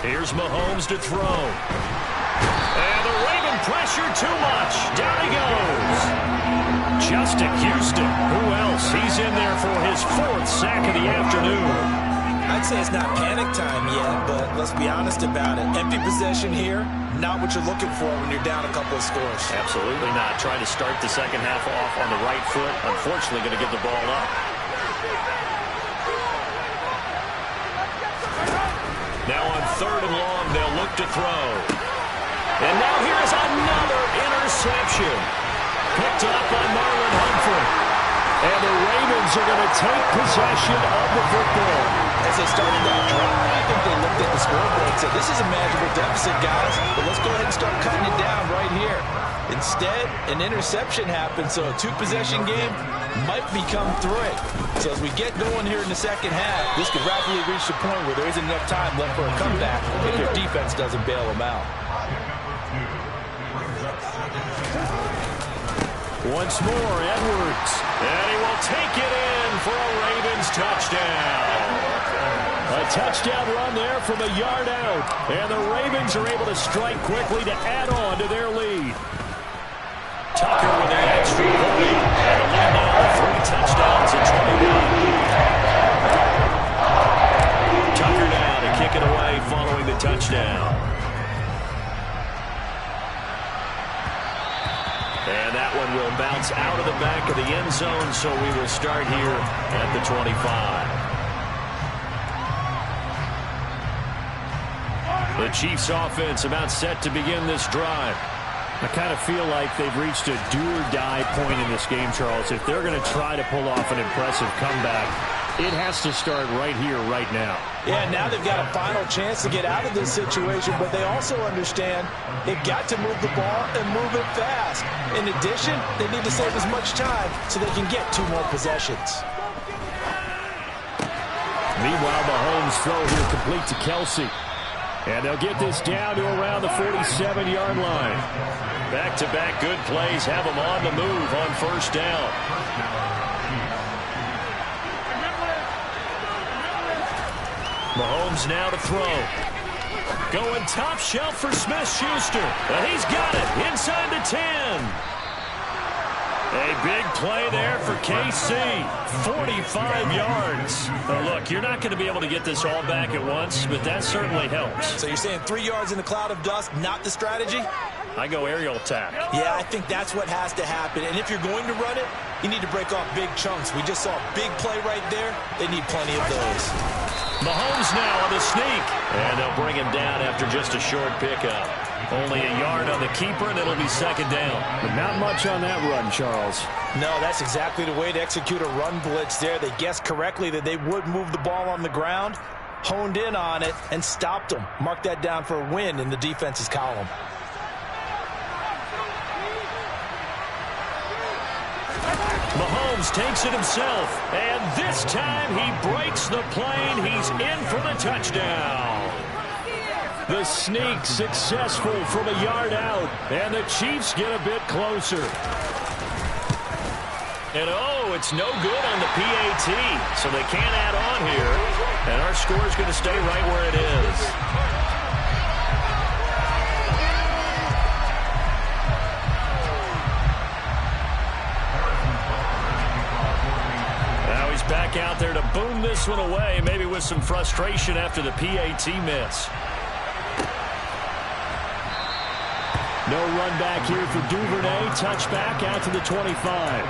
Here's Mahomes to throw. And the Raven pressure too much. Down he goes. Justin Houston. Who else? He's in there for his 4th sack of the afternoon. I'd say it's not panic time yet, but let's be honest about it. Empty possession here, not what you're looking for when you're down a couple of scores. Absolutely not. Trying to start the second half off on the right foot. Unfortunately, going to give the ball up. Now on 3rd and long, they'll look to throw. And now here's another interception. Picked up by Marlon Humphrey. And the Ravens are going to take possession of the football. As they started that drive, I think they looked at the scoreboard and said, this is a manageable deficit, guys, but let's go ahead and start cutting it down right here. Instead, an interception happened, so a 2-possession game might become 3. So as we get going here in the second half, this could rapidly reach the point where there isn't enough time left for a comeback if their defense doesn't bail them out. Once more, Edwards. And he will take it in for a Ravens touchdown. A touchdown run there from a yard out. And the Ravens are able to strike quickly to add on to their lead. Tucker with an extra point. And a lead now 3 touchdowns at 21. Tucker now to kick it away following the touchdown. And that one will bounce out of the back of the end zone, so we will start here at the 25. The Chiefs offense about set to begin this drive. I kind of feel like they've reached a do-or-die point in this game, Charles. If they're going to try to pull off an impressive comeback, it has to start right here, right now. Yeah, now they've got a final chance to get out of this situation, but they also understand they've got to move the ball and move it fast. In addition, they need to save as much time so they can get 2 more possessions. Meanwhile, Mahomes throw here complete to Kelsey. And they'll get this down to around the 47-yard line. Back-to-back good plays have them on the move on first down. Mahomes now to throw. Going top shelf for Smith-Schuster. And he's got it inside the 10. A big play there for KC. 45 yards. Oh, look, you're not going to be able to get this all back at once, but that certainly helps. So you're saying 3 yards in the cloud of dust, not the strategy? I go aerial attack. Yeah, I think that's what has to happen. And if you're going to run it, you need to break off big chunks. We just saw a big play right there. They need plenty of those. Mahomes now on the sneak. And they'll bring him down after just a short pickup. Only a yard on the keeper, and it'll be second down. But not much on that run, Charles. No, that's exactly the way to execute a run blitz there. They guessed correctly that they would move the ball on the ground, honed in on it, and stopped them. Mark that down for a win in the defense's column. Mahomes takes it himself, and this time he breaks the plane. He's in for the touchdown. The sneak successful from a yard out, and the Chiefs get a bit closer. And oh, it's no good on the PAT, so they can't add on here, and our score is going to stay right where it is. Now he's back out there to boom this one away, maybe with some frustration after the PAT miss. No run back here for Duvernay. Touchback out to the 25.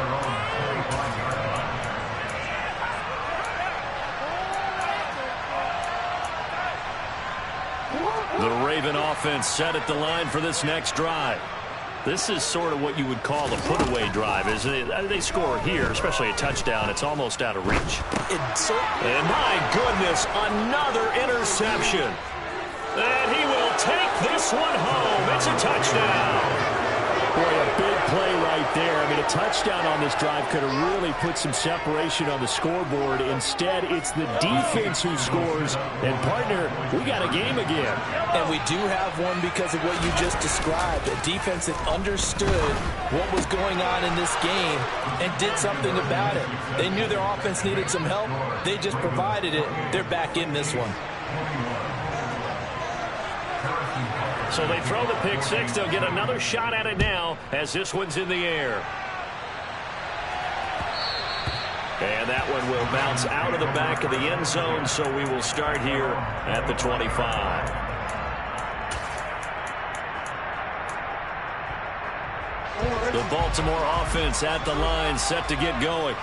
The Raven offense set at the line for this next drive. This is sort of what you would call a put-away drive, isn't it? They score here, especially a touchdown. It's almost out of reach. And my goodness, another interception. And he will take this one home. It's a touchdown. Boy, a big play right there. I mean, a touchdown on this drive could have really put some separation on the scoreboard. Instead, it's the defense who scores. And, partner, we got a game again. And we do have one because of what you just described. A defense that understood what was going on in this game and did something about it. They knew their offense needed some help. They just provided it. They're back in this one. So they throw the pick six. They'll get another shot at it now as this one's in the air. And that one will bounce out of the back of the end zone, so we will start here at the 25. The Baltimore offense at the line, set to get going.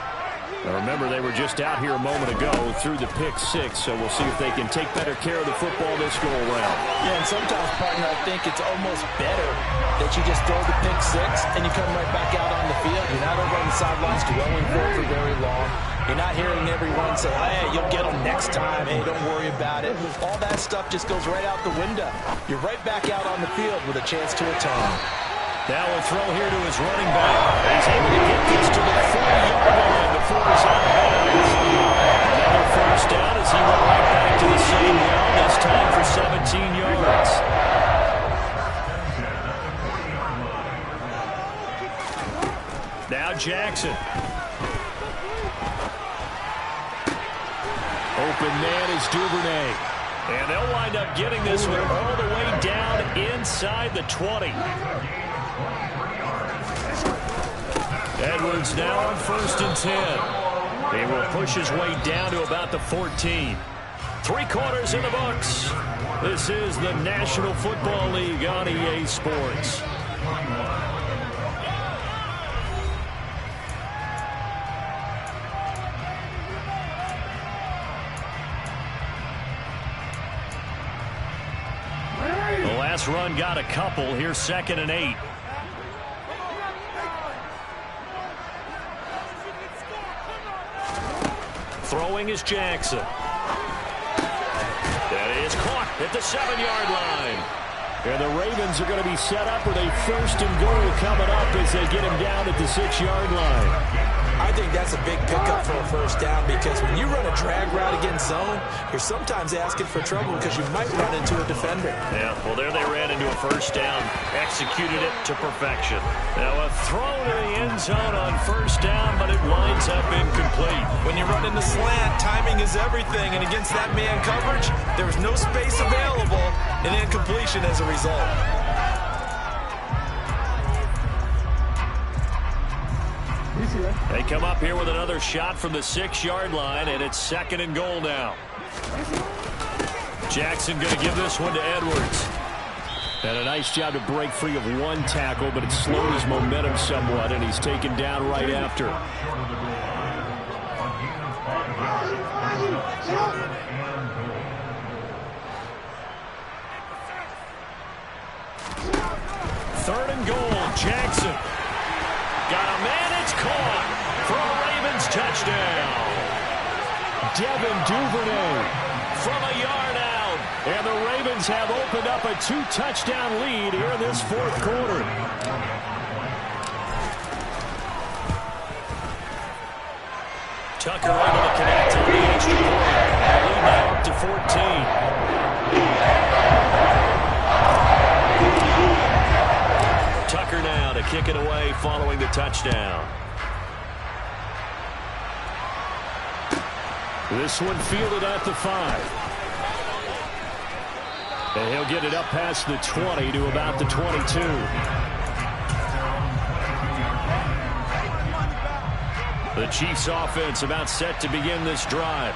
Now remember, they were just out here a moment ago through the pick six, so we'll see if they can take better care of the football this go-around. Yeah, and sometimes, partner, I think it's almost better that you just throw the pick six and you come right back out on the field. You're not over on the sidelines dwelling for very long. You're not hearing everyone say, hey, you'll get them next time. Hey, don't worry about it. All that stuff just goes right out the window. You're right back out on the field with a chance to atone. Now a throw here to his running back. He's able to get this to the 40-yard line before he's out of bounds. Another first down as he went right back to the same well, this time for 17 yards. Now Jackson. Open man is Duvernay. And they'll wind up getting this one all the way down inside the 20. Edwards now on 1st and 10. He will push his way down to about the 14. 3 quarters in the books. This is the National Football League on EA Sports. Last run got a couple. Here's 2nd and 8. Throwing is Jackson. That is caught at the 7-yard line. And the Ravens are going to be set up with a 1st and goal coming up as they get him down at the 6-yard line. I think that's a big pickup for a 1st down because when you run a drag route against zone, you're sometimes asking for trouble because you might run into a defender. Yeah, well, there they ran into a 1st down, executed it to perfection. Now a throw to the end zone on 1st down, but it winds up incomplete. When you run in the slant, timing is everything, and against that man coverage, there was no space available, and incompletion as a result. They come up here with another shot from the 6-yard line, and it's 2nd and goal now. Jackson going to give this one to Edwards. And a nice job to break free of one tackle, but it slowed his momentum somewhat, and he's taken down right after. Third and goal, Jackson. Got a man, it's caught for a Ravens touchdown. Devin Duvernay from a yard out. And the Ravens have opened up a 2-touchdown lead here in this 4th quarter. Tucker able to connect on the extra point. Lead now up to 14. Tucker now to kick it away following the touchdown. This one fielded at the 5. And he'll get it up past the 20 to about the 22. The Chiefs offense about set to begin this drive.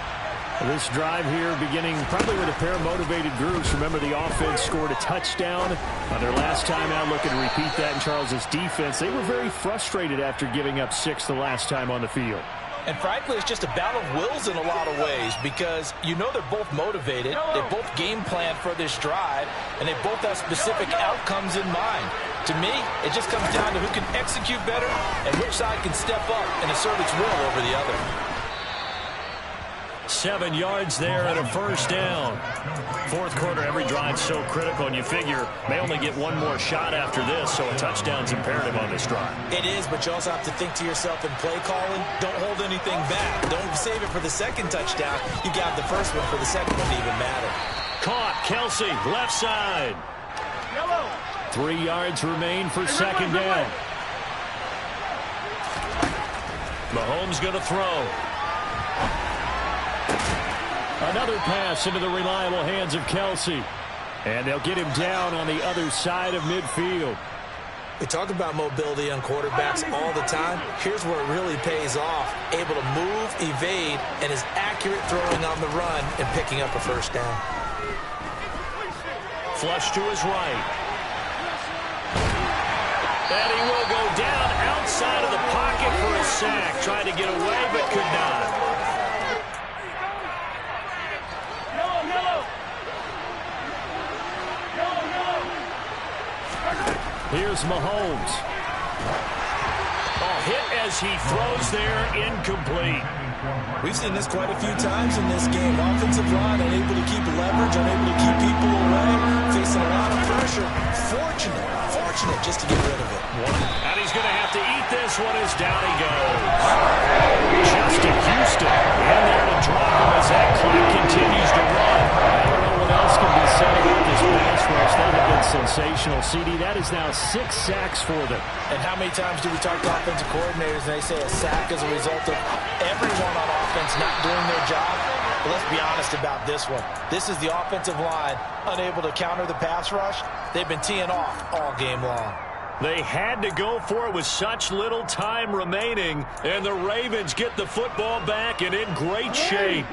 This drive here beginning probably with a pair of motivated groups. Remember, the offense scored a touchdown on their last time out. Looking to repeat that in Charles's defense. They were very frustrated after giving up 6 the last time on the field. And frankly, it's just a battle of wills in a lot of ways because you know they're both motivated. They both game plan for this drive, and they both have specific outcomes in mind. To me, it just comes down to who can execute better and which side can step up and assert its will over the other. 7 yards there and a 1st down. 4th quarter, every drive so critical, and you figure may only get one more shot after this, so a touchdown's imperative on this drive. It is, but you also have to think to yourself in play calling, don't hold anything back. Don't save it for the 2nd touchdown. You got the 1st one for the 2nd one to even matter. Caught, Kelsey, left side. 3 yards remain for 2nd down. Mahomes going to throw. Another pass into the reliable hands of Kelsey. And they'll get him down on the other side of midfield. We talk about mobility on quarterbacks all the time. Here's where it really pays off. Able to move, evade, and is accurate throwing on the run and picking up a 1st down. Flush to his right. And he will go down outside of the pocket for a sack. Tried to get away, but could not. Here's Mahomes. Hit as he throws there, incomplete. We've seen this quite a few times in this game. Offensive line unable to keep leverage, unable to keep people away, facing a lot of pressure. Fortunate just to get rid of it. And he's going to have to eat this one as down he goes. Justin Houston in there to drop him as that clock continues to run. I don't know what else can be said about this pass rush. That would have been sensational. CD, that is now 6 sacks for them. And how many times do we talk to offensive coordinators and they say a sack is a result of everyone on offense not doing their job? But let's be honest about this one. This is the offensive line unable to counter the pass rush. They've been teeing off all game long. They had to go for it with such little time remaining, and the Ravens get the football back and in great shape.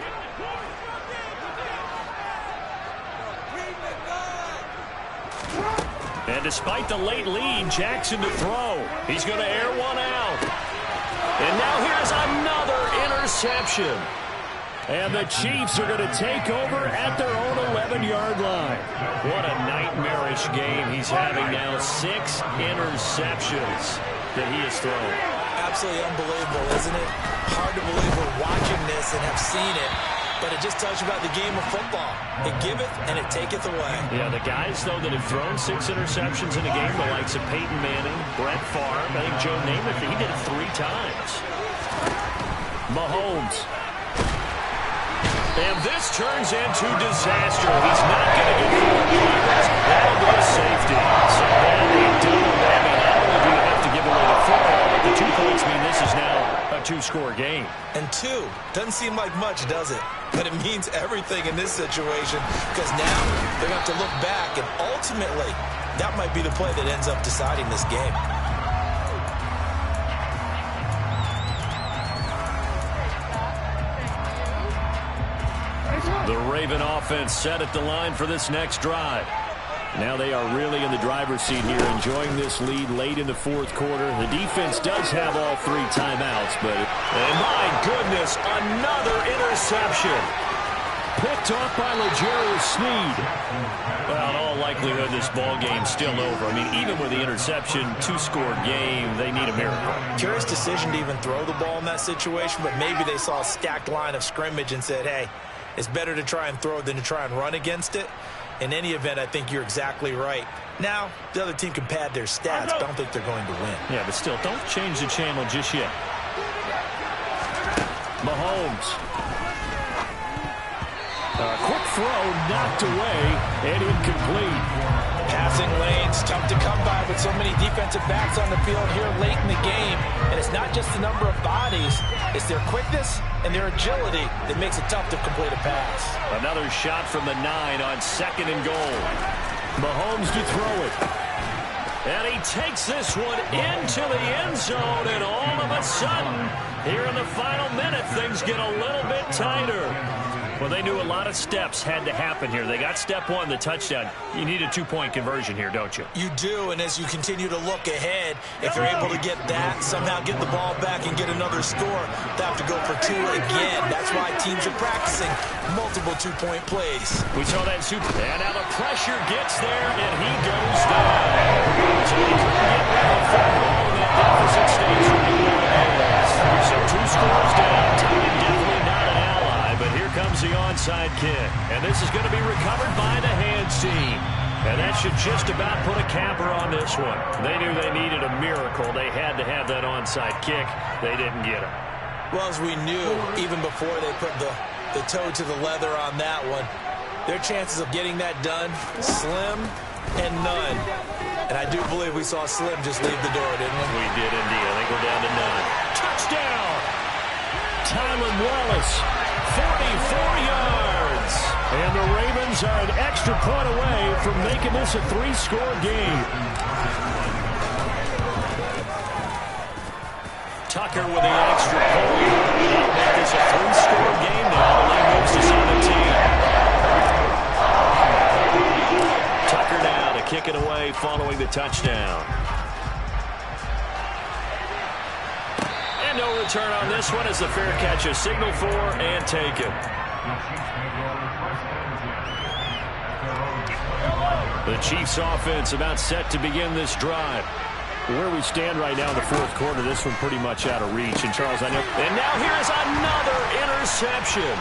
And despite the late lead, Jackson to throw. He's going to air one out. And now here's another interception. And the Chiefs are going to take over at their own 11-yard line. What a nightmarish game he's having now. 6 interceptions that he has thrown. Absolutely unbelievable, isn't it? Hard to believe we're watching this and have seen it, but it just tells you about the game of football. It giveth and it taketh away. Yeah, the guys, though, that have thrown 6 interceptions in a game, the likes of Peyton Manning, Brett Favre, I think Joe Namath, he did it 3 times. Mahomes. And this turns into disaster. He's not going to get through. That'll be a safety. So badly done. I mean, not only do you have to give away the football, but the 2 points mean this is now a 2-score game. And 2 doesn't seem like much, does it? But it means everything in this situation, because now they're going to have to look back, and ultimately, that might be the play that ends up deciding this game. The Raven offense set at the line for this next drive. Now they are really in the driver's seat here, enjoying this lead late in the 4th quarter. The defense does have all 3 timeouts, but... And my goodness, another interception. Picked off by L'Jarius Sneed. Well, in all likelihood, this ball game's still over. I mean, even with the interception, 2-score game, they need a miracle. Curious decision to even throw the ball in that situation, but maybe they saw a stacked line of scrimmage and said, hey, it's better to try and throw than to try and run against it. In any event, I think you're exactly right. Now, the other team can pad their stats, but I don't think they're going to win. Yeah, but still, don't change the channel just yet. Mahomes. A quick throw knocked away and incomplete. Passing lanes, tough to come by with so many defensive backs on the field here late in the game. And it's not just the number of bodies, it's their quickness and their agility that makes it tough to complete a pass. Another shot from the 9 on 2nd and goal. Mahomes to throw it. And he takes this one into the end zone, and all of a sudden, here in the final minute, things get a little bit tighter. Well, they knew a lot of steps had to happen here. They got step 1, the touchdown. You need a 2-point conversion here, don't you? You do, and as you continue to look ahead, if you're able to get that, somehow get the ball back and get another score, they have to go for 2 again. That's why teams are practicing multiple 2-point plays. We saw that and now the pressure gets there, and he goes down. So he couldn't get rid of the football, and that deficit stays right where it is. So 2 scores down, time definitely not an ally, but here comes the onside kick. And this is going to be recovered by the hands team. And that should just about put a capper on this one. They knew they needed a miracle. They had to have that onside kick. They didn't get it. Well, as we knew, even before they put the toe to the leather on that one, their chances of getting that done, slim and none. And I do believe we saw Slim just leave the door, didn't we? We did indeed. I think we're down to none. Touchdown! Tylan Wallace, 44 yards. And the Ravens are an extra point away from making this a 3-score game. Tucker with the extra point. That'll make this a 3-score game now. The lead moves to 17. Tucker now to kick it away following the touchdown. And no return on this one as the fair catch is signaled for and taken. The Chiefs offense about set to begin this drive. Where we stand right now in the 4th quarter, this one pretty much out of reach. And Charles, I know. And now here is another interception.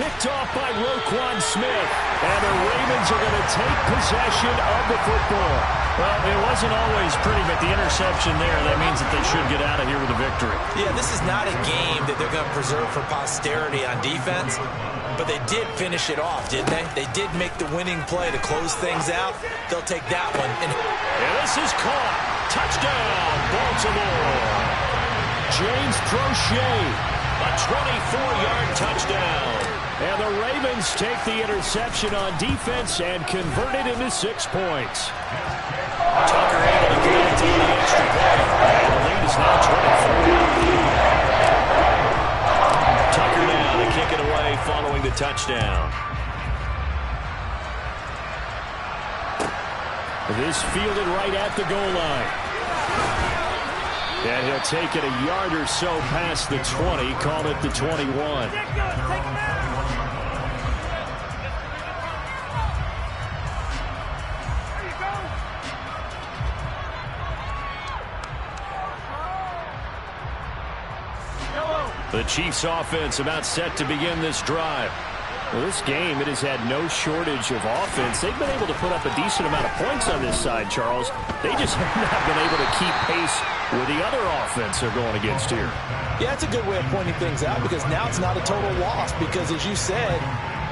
Picked off by Roquan Smith. And the Ravens are going to take possession of the football. Well, it wasn't always pretty, but the interception there, that means that they should get out of here with a victory. Yeah, this is not a game that they're going to preserve for posterity on defense. But they did finish it off, didn't they? They did make the winning play to close things out. They'll take that one. And this is caught. Touchdown, Baltimore. James Prochet, a 24-yard touchdown. And the Ravens take the interception on defense and convert it into 6 points. Tucker able to get it to the extra point. And the lead is now 24. Tucker now to kick it away following the touchdown. This fielded right at the goal line. And he'll take it a yard or so past the 20, call it the 21. The Chiefs offense about set to begin this drive. Well, this game, it has had no shortage of offense. They've been able to put up a decent amount of points on this side, Charles. They just have not been able to keep pace with the other offense they're going against here. Yeah, it's a good way of pointing things out because now it's not a total loss because, as you said,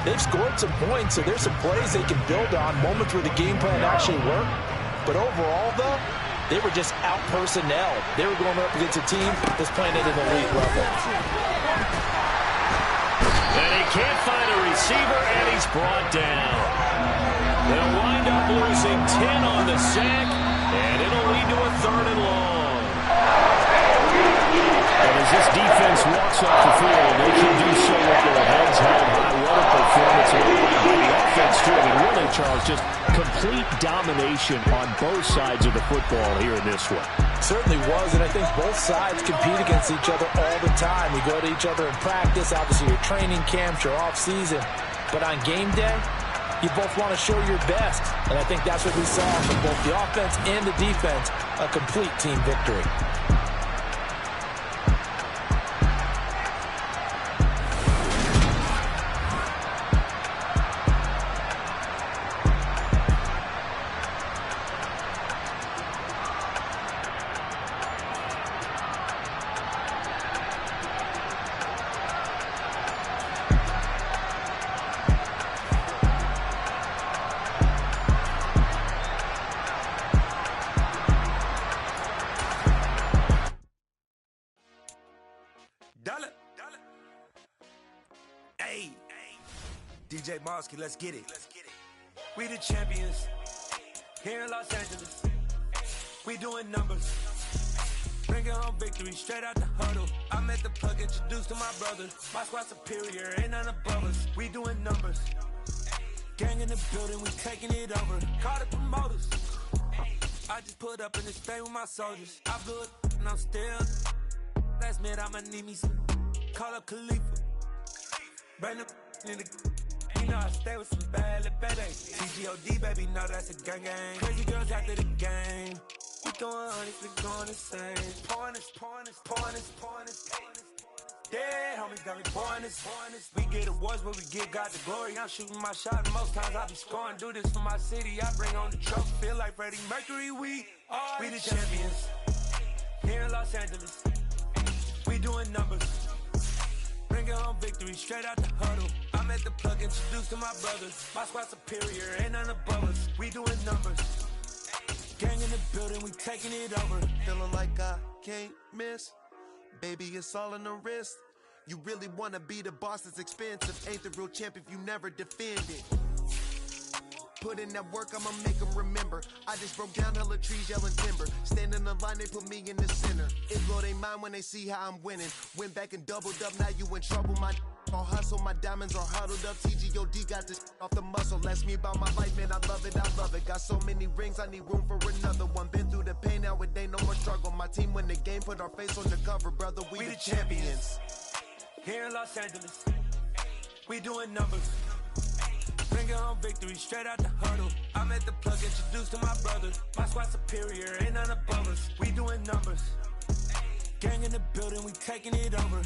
they've scored some points, so there's some plays they can build on, moments where the game plan actually worked. But overall, though, they were just out-personnel. They were going up against a team that's playing at an elite level. And he can't find a receiver, and he's brought down. They'll wind up losing 10 on the sack, and it'll lead to a 3rd and long. And as this defense walks off the field, they can do so with their heads held high. What a performance by the offense, too. I mean, really, Charles, just complete domination on both sides of the football here in this one. Certainly was, and I think both sides compete against each other all the time. We go to each other in practice, obviously your training camps, your off-season. But on game day, you both want to show your best. And I think that's what we saw from both the offense and the defense, a complete team victory. DJ Mosky, let's get it. We the champions here in Los Angeles. We doing numbers. Bringing home victory straight out the huddle. I'm at the plug, introduced to my brothers. My squad superior, ain't none above us. We doing numbers. Gang in the building, we taking it over. Call the promoters. I just put up in this thing with my soldiers. I blew it, and I'm still. Last minute, I'ma need me some. Call up Khalifa. Bring them in the. You know I stay with some bad little badass. TGOD, baby, know that's a gang gang. Crazy girls after the game. We throwing honeys, we going insane. Pouring this. Dead homies got me pouring this. We get awards, but we give God the glory. I'm shooting my shot, and most times I be scoring. Do this for my city, I bring on the trophy. Feel like Freddie Mercury, we the champions. Here in Los Angeles, we doing numbers. Bringing home victory straight out the huddle. I'm at the plug, introduced to my brothers. My squad superior, ain't none above us. We doing numbers. Gang in the building, we taking it over. Feeling like I can't miss. Baby, it's all in the wrist. You really wanna be the boss, it's expensive. Ain't the real champ if you never defend it. Put in that work, I'ma make them remember. I just broke down hella trees, yelling timber. Stand in the line, they put me in the center. It blow they mind when they see how I'm winning. Went back and doubled up, now you in trouble. My all hustle, my diamonds are huddled up. TGOD got this off the muscle. Ask me about my life, man, I love it. Got so many rings, I need room for another one. Been through the pain, now it ain't no more struggle. My team win the game, put our face on the cover, brother. We the champions. Here in Los Angeles, we doing numbers. Bringing home victory straight out the huddle. I'm at the plug, introduced to my brothers. My squad superior, ain't none above us. We doing numbers. Gang in the building, we taking it over.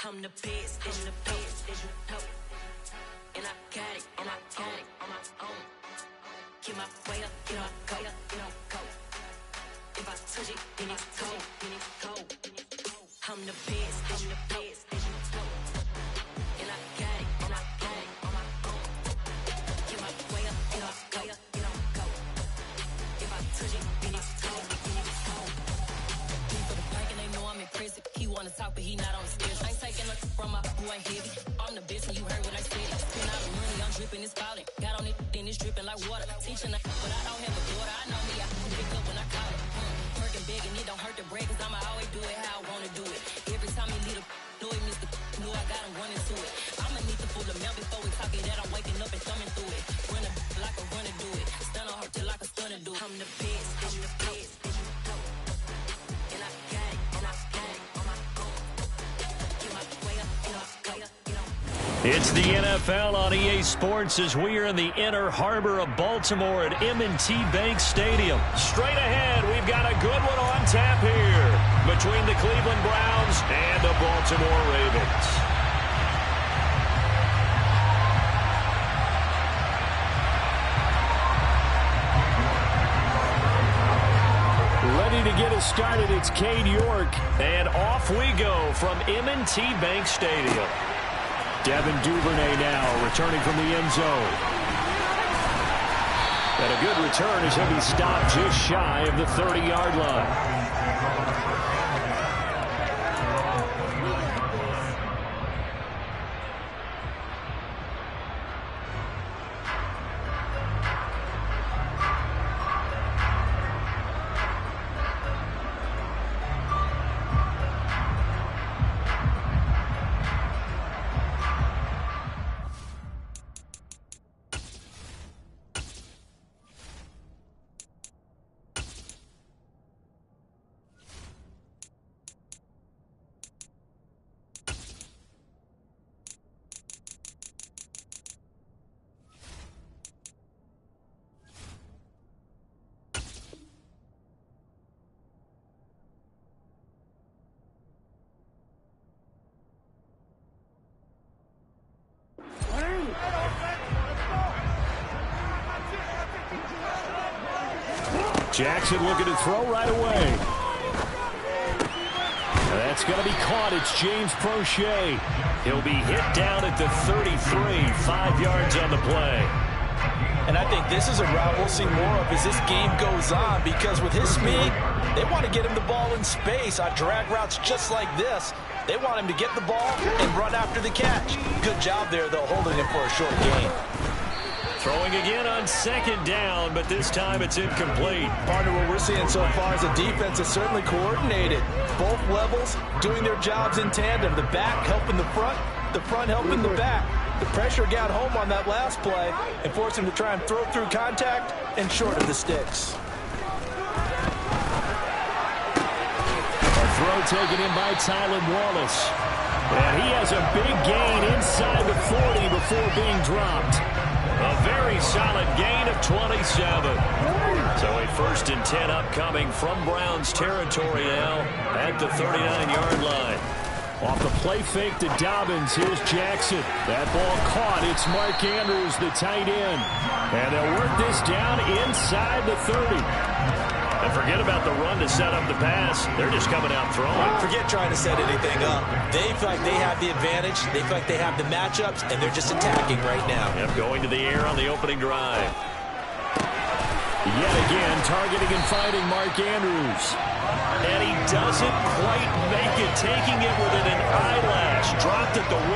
I'm the best, and the best, as you know. And I got it on my own. Get my way up, get my go. If I touch it, then it's cold. I'm the best, as you know. And I got it on my own. Get my way up, get my talk, but he not on the stairs. I ain't taking no from my boy heavy. I'm the best, and you heard what I said. Spend all the money, I'm dripping, it's falling. Got on it, then it's dripping like water. Teaching the but I don't have a daughter. I know me, I can pick up when I call it. Working big, and it don't hurt to break, cause I'ma always do it how I wanna do it. Every time he need a know it, Mr. Know I got him running to it. I'ma need the full amount before we talk it that I'm waking up and thumbing through it. Run a like a runner do it. Stun on her till like a stunner do it. I'm the best, I'm the best. And I got it, and I got it on my own. Get my way up, It's the NFL on EA Sports as we are in the inner harbor of Baltimore at M&T Bank Stadium. Straight ahead, we've got a good one on tap here between the Cleveland Browns and the Baltimore Ravens. Ready to get us started, it's Cade York. And off we go from M&T Bank Stadium. Devin Duvernay now returning from the end zone. And a good return as he'll be stopped just shy of the 30-yard line. Jackson looking to throw right away. That's going to be caught. It's James Prochet. He'll be hit down at the 33, 5 yards on the play. And I think this is a route we'll see more of as this game goes on, because with his speed, they want to get him the ball in space on drag routes just like this. They want him to get the ball and run after the catch. Good job there, though, holding him for a short gain. Throwing again on second down, but this time it's incomplete. Partner, what we're seeing so far is the defense is certainly coordinated. Both levels doing their jobs in tandem. The back helping the front helping the back. The pressure got home on that last play and forced him to try and throw through contact and short of the sticks. A throw taken in by Tylan Wallace. And he has a big gain inside the 40 before being dropped. A very solid gain of 27. So a 1st and 10 upcoming from Browns territory now at the 39-yard line. Off the play fake to Dobbins, here's Jackson. That ball caught. It's Mark Andrews, the tight end. And they'll work this down inside the 30. And forget about the run to set up the pass. They're just coming out throwing. Forget trying to set anything up. They feel like they have the advantage. They feel like they have the matchups, and they're just attacking right now. Yep, going to the air on the opening drive. Yet again, targeting and finding Mark Andrews. And he doesn't quite make it, taking it within an eyelash. Dropped at the 1.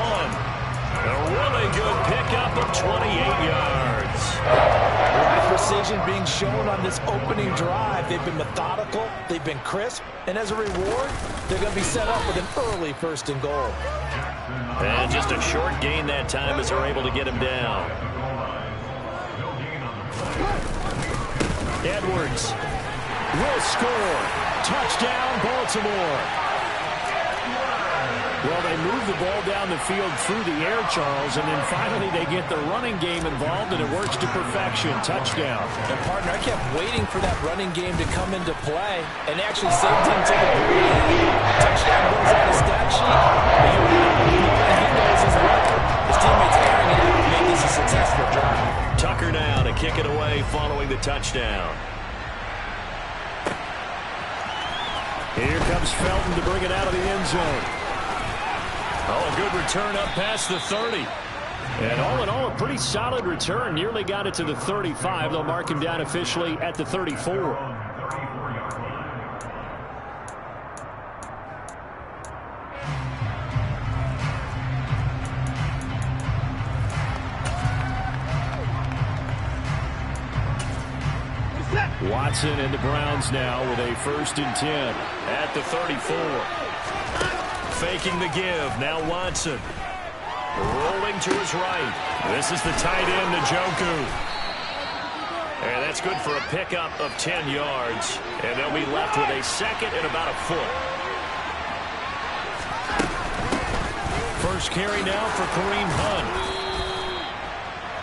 A really good pickup of 28 yards. Right precision being shown on this opening drive. They've been methodical, they've been crisp, and as a reward, they're going to be set up with an early 1st and goal. And just a short gain that time as they're able to get him down. Edwards will score. Touchdown, Baltimore. Well, they move the ball down the field through the air, Charles, and then finally they get the running game involved, and it works to perfection. Touchdown. And, partner, I kept waiting for that running game to come into play and actually saved him to the touchdown goes on the stat sheet. He knows his record. His teammates carrying it out to make this a successful drive. Tucker now to kick it away following the touchdown. Here comes Felton to bring it out of the end zone. Oh, a good return up past the 30. And all in all, a pretty solid return. Nearly got it to the 35. They'll mark him down officially at the 34. Watson and the Browns now with a 1st and 10 at the 34. Faking the give. Now Watson. Rolling to his right. This is the tight end, Njoku. And that's good for a pickup of 10 yards. And they'll be left with a 2nd and about a foot. First carry now for Kareem Hunt.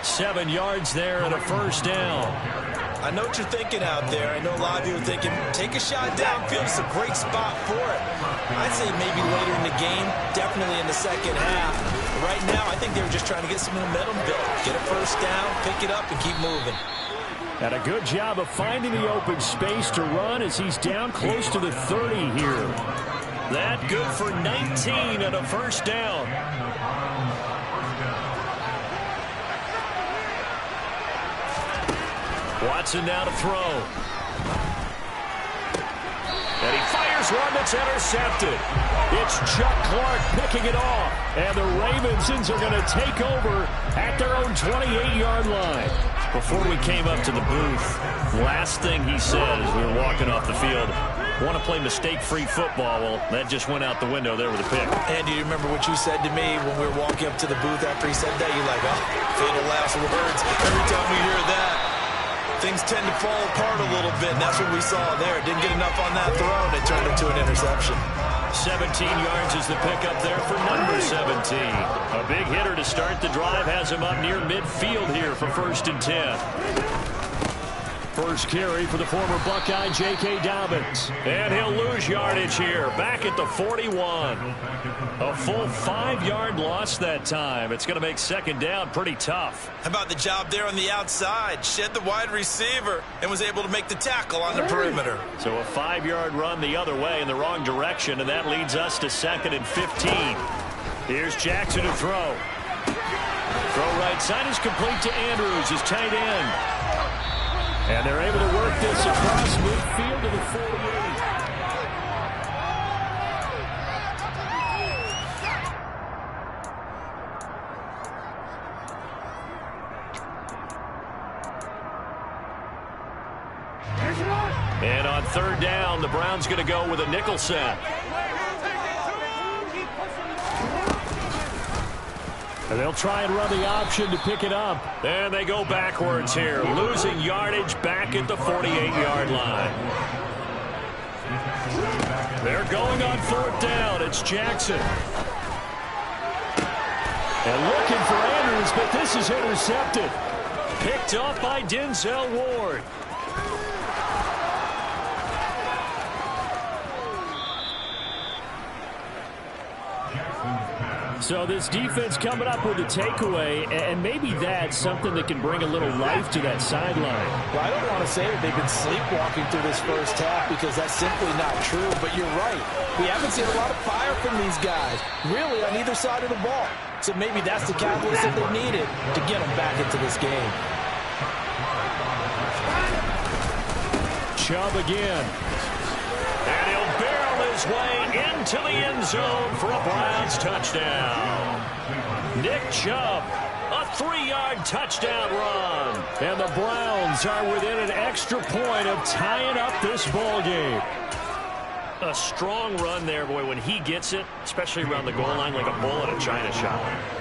7 yards there and a 1st down. I know what you're thinking out there. I know a lot of you are thinking, take a shot downfield. It's a great spot for it. I'd say maybe later in the game, definitely in the second half. But right now, I think they were just trying to get some momentum built. Get a 1st down, pick it up, and keep moving. And a good job of finding the open space to run as he's down close to the 30 here. That good for 19 and a 1st down. Watson now to throw. And he fires one that's intercepted. It's Chuck Clark picking it off. And the Ravensons are going to take over at their own 28-yard line. Before we came up to the booth, last thing he said as we were walking off the field, want to play mistake-free football. Well, that just went out the window there with a pick. Andy, you remember what you said to me when we were walking up to the booth after he said that? You're like, oh, fatal last words. Every time we hear that, things tend to fall apart a little bit, and that's what we saw there. Didn't get enough on that throw, and it turned into an interception. 17 yards is the pickup there for number 17. A big hitter to start the drive has him up near midfield here for 1st and 10. First carry for the former Buckeye, J.K. Dobbins. And he'll lose yardage here, back at the 41. A full 5-yard loss that time. It's going to make 2nd down pretty tough. How about the job there on the outside? Shed the wide receiver and was able to make the tackle on the perimeter. So a 5-yard run the other way in the wrong direction, and that leads us to 2nd and 15. Here's Jackson to throw. Throw right side is complete to Andrews, his tight end. And they're able to work this across midfield to the 48. And on 3rd down, the Browns going to go with a nickel set. And they'll try and run the option to pick it up. And they go backwards here, losing yardage back at the 48-yard line. They're going on 4th down. It's Jackson. And looking for Andrews, but this is intercepted. Picked off by Denzel Ward. So this defense coming up with a takeaway, and maybe that's something that can bring a little life to that sideline. Well, I don't want to say that they've been sleepwalking through this first half because that's simply not true, but you're right. We haven't seen a lot of fire from these guys, really, on either side of the ball. So maybe that's the catalyst that they needed to get them back into this game. Chubb again. And he'll barrel his way into the end zone for a Browns touchdown. Nick Chubb, a 3-yard touchdown run. And the Browns are within an extra point of tying up this ball game. A strong run there, boy, when he gets it, especially around the goal line like a bull in a china shop.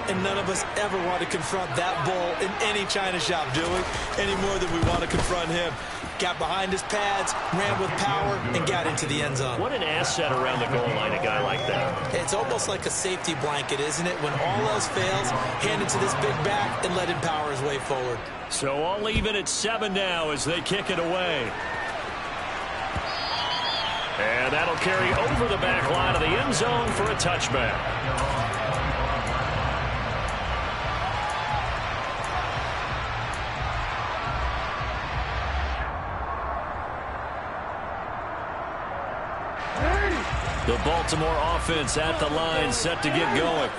And none of us ever want to confront that bull in any china shop, do we? Any more than we want to confront him. Got behind his pads, ran with power, and got into the end zone. What an asset around the goal line, a guy like that. It's almost like a safety blanket, isn't it? When all else fails, hand it to this big back and let him power his way forward. So all even at 7 now as they kick it away. And that'll carry over the back line of the end zone for a touchback. The Baltimore offense at the line, set to get going.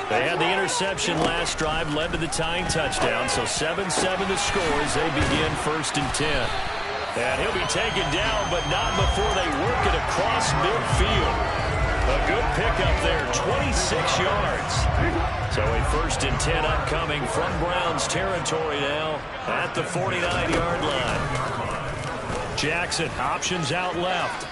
They had the interception last drive, led to the tying touchdown, so 7-7 the score as they begin 1st and 10. And he'll be taken down, but not before they work it across midfield. A good pickup there, 26 yards. So a 1st and 10 upcoming from Browns territory now at the 49-yard line. Jackson, options out left.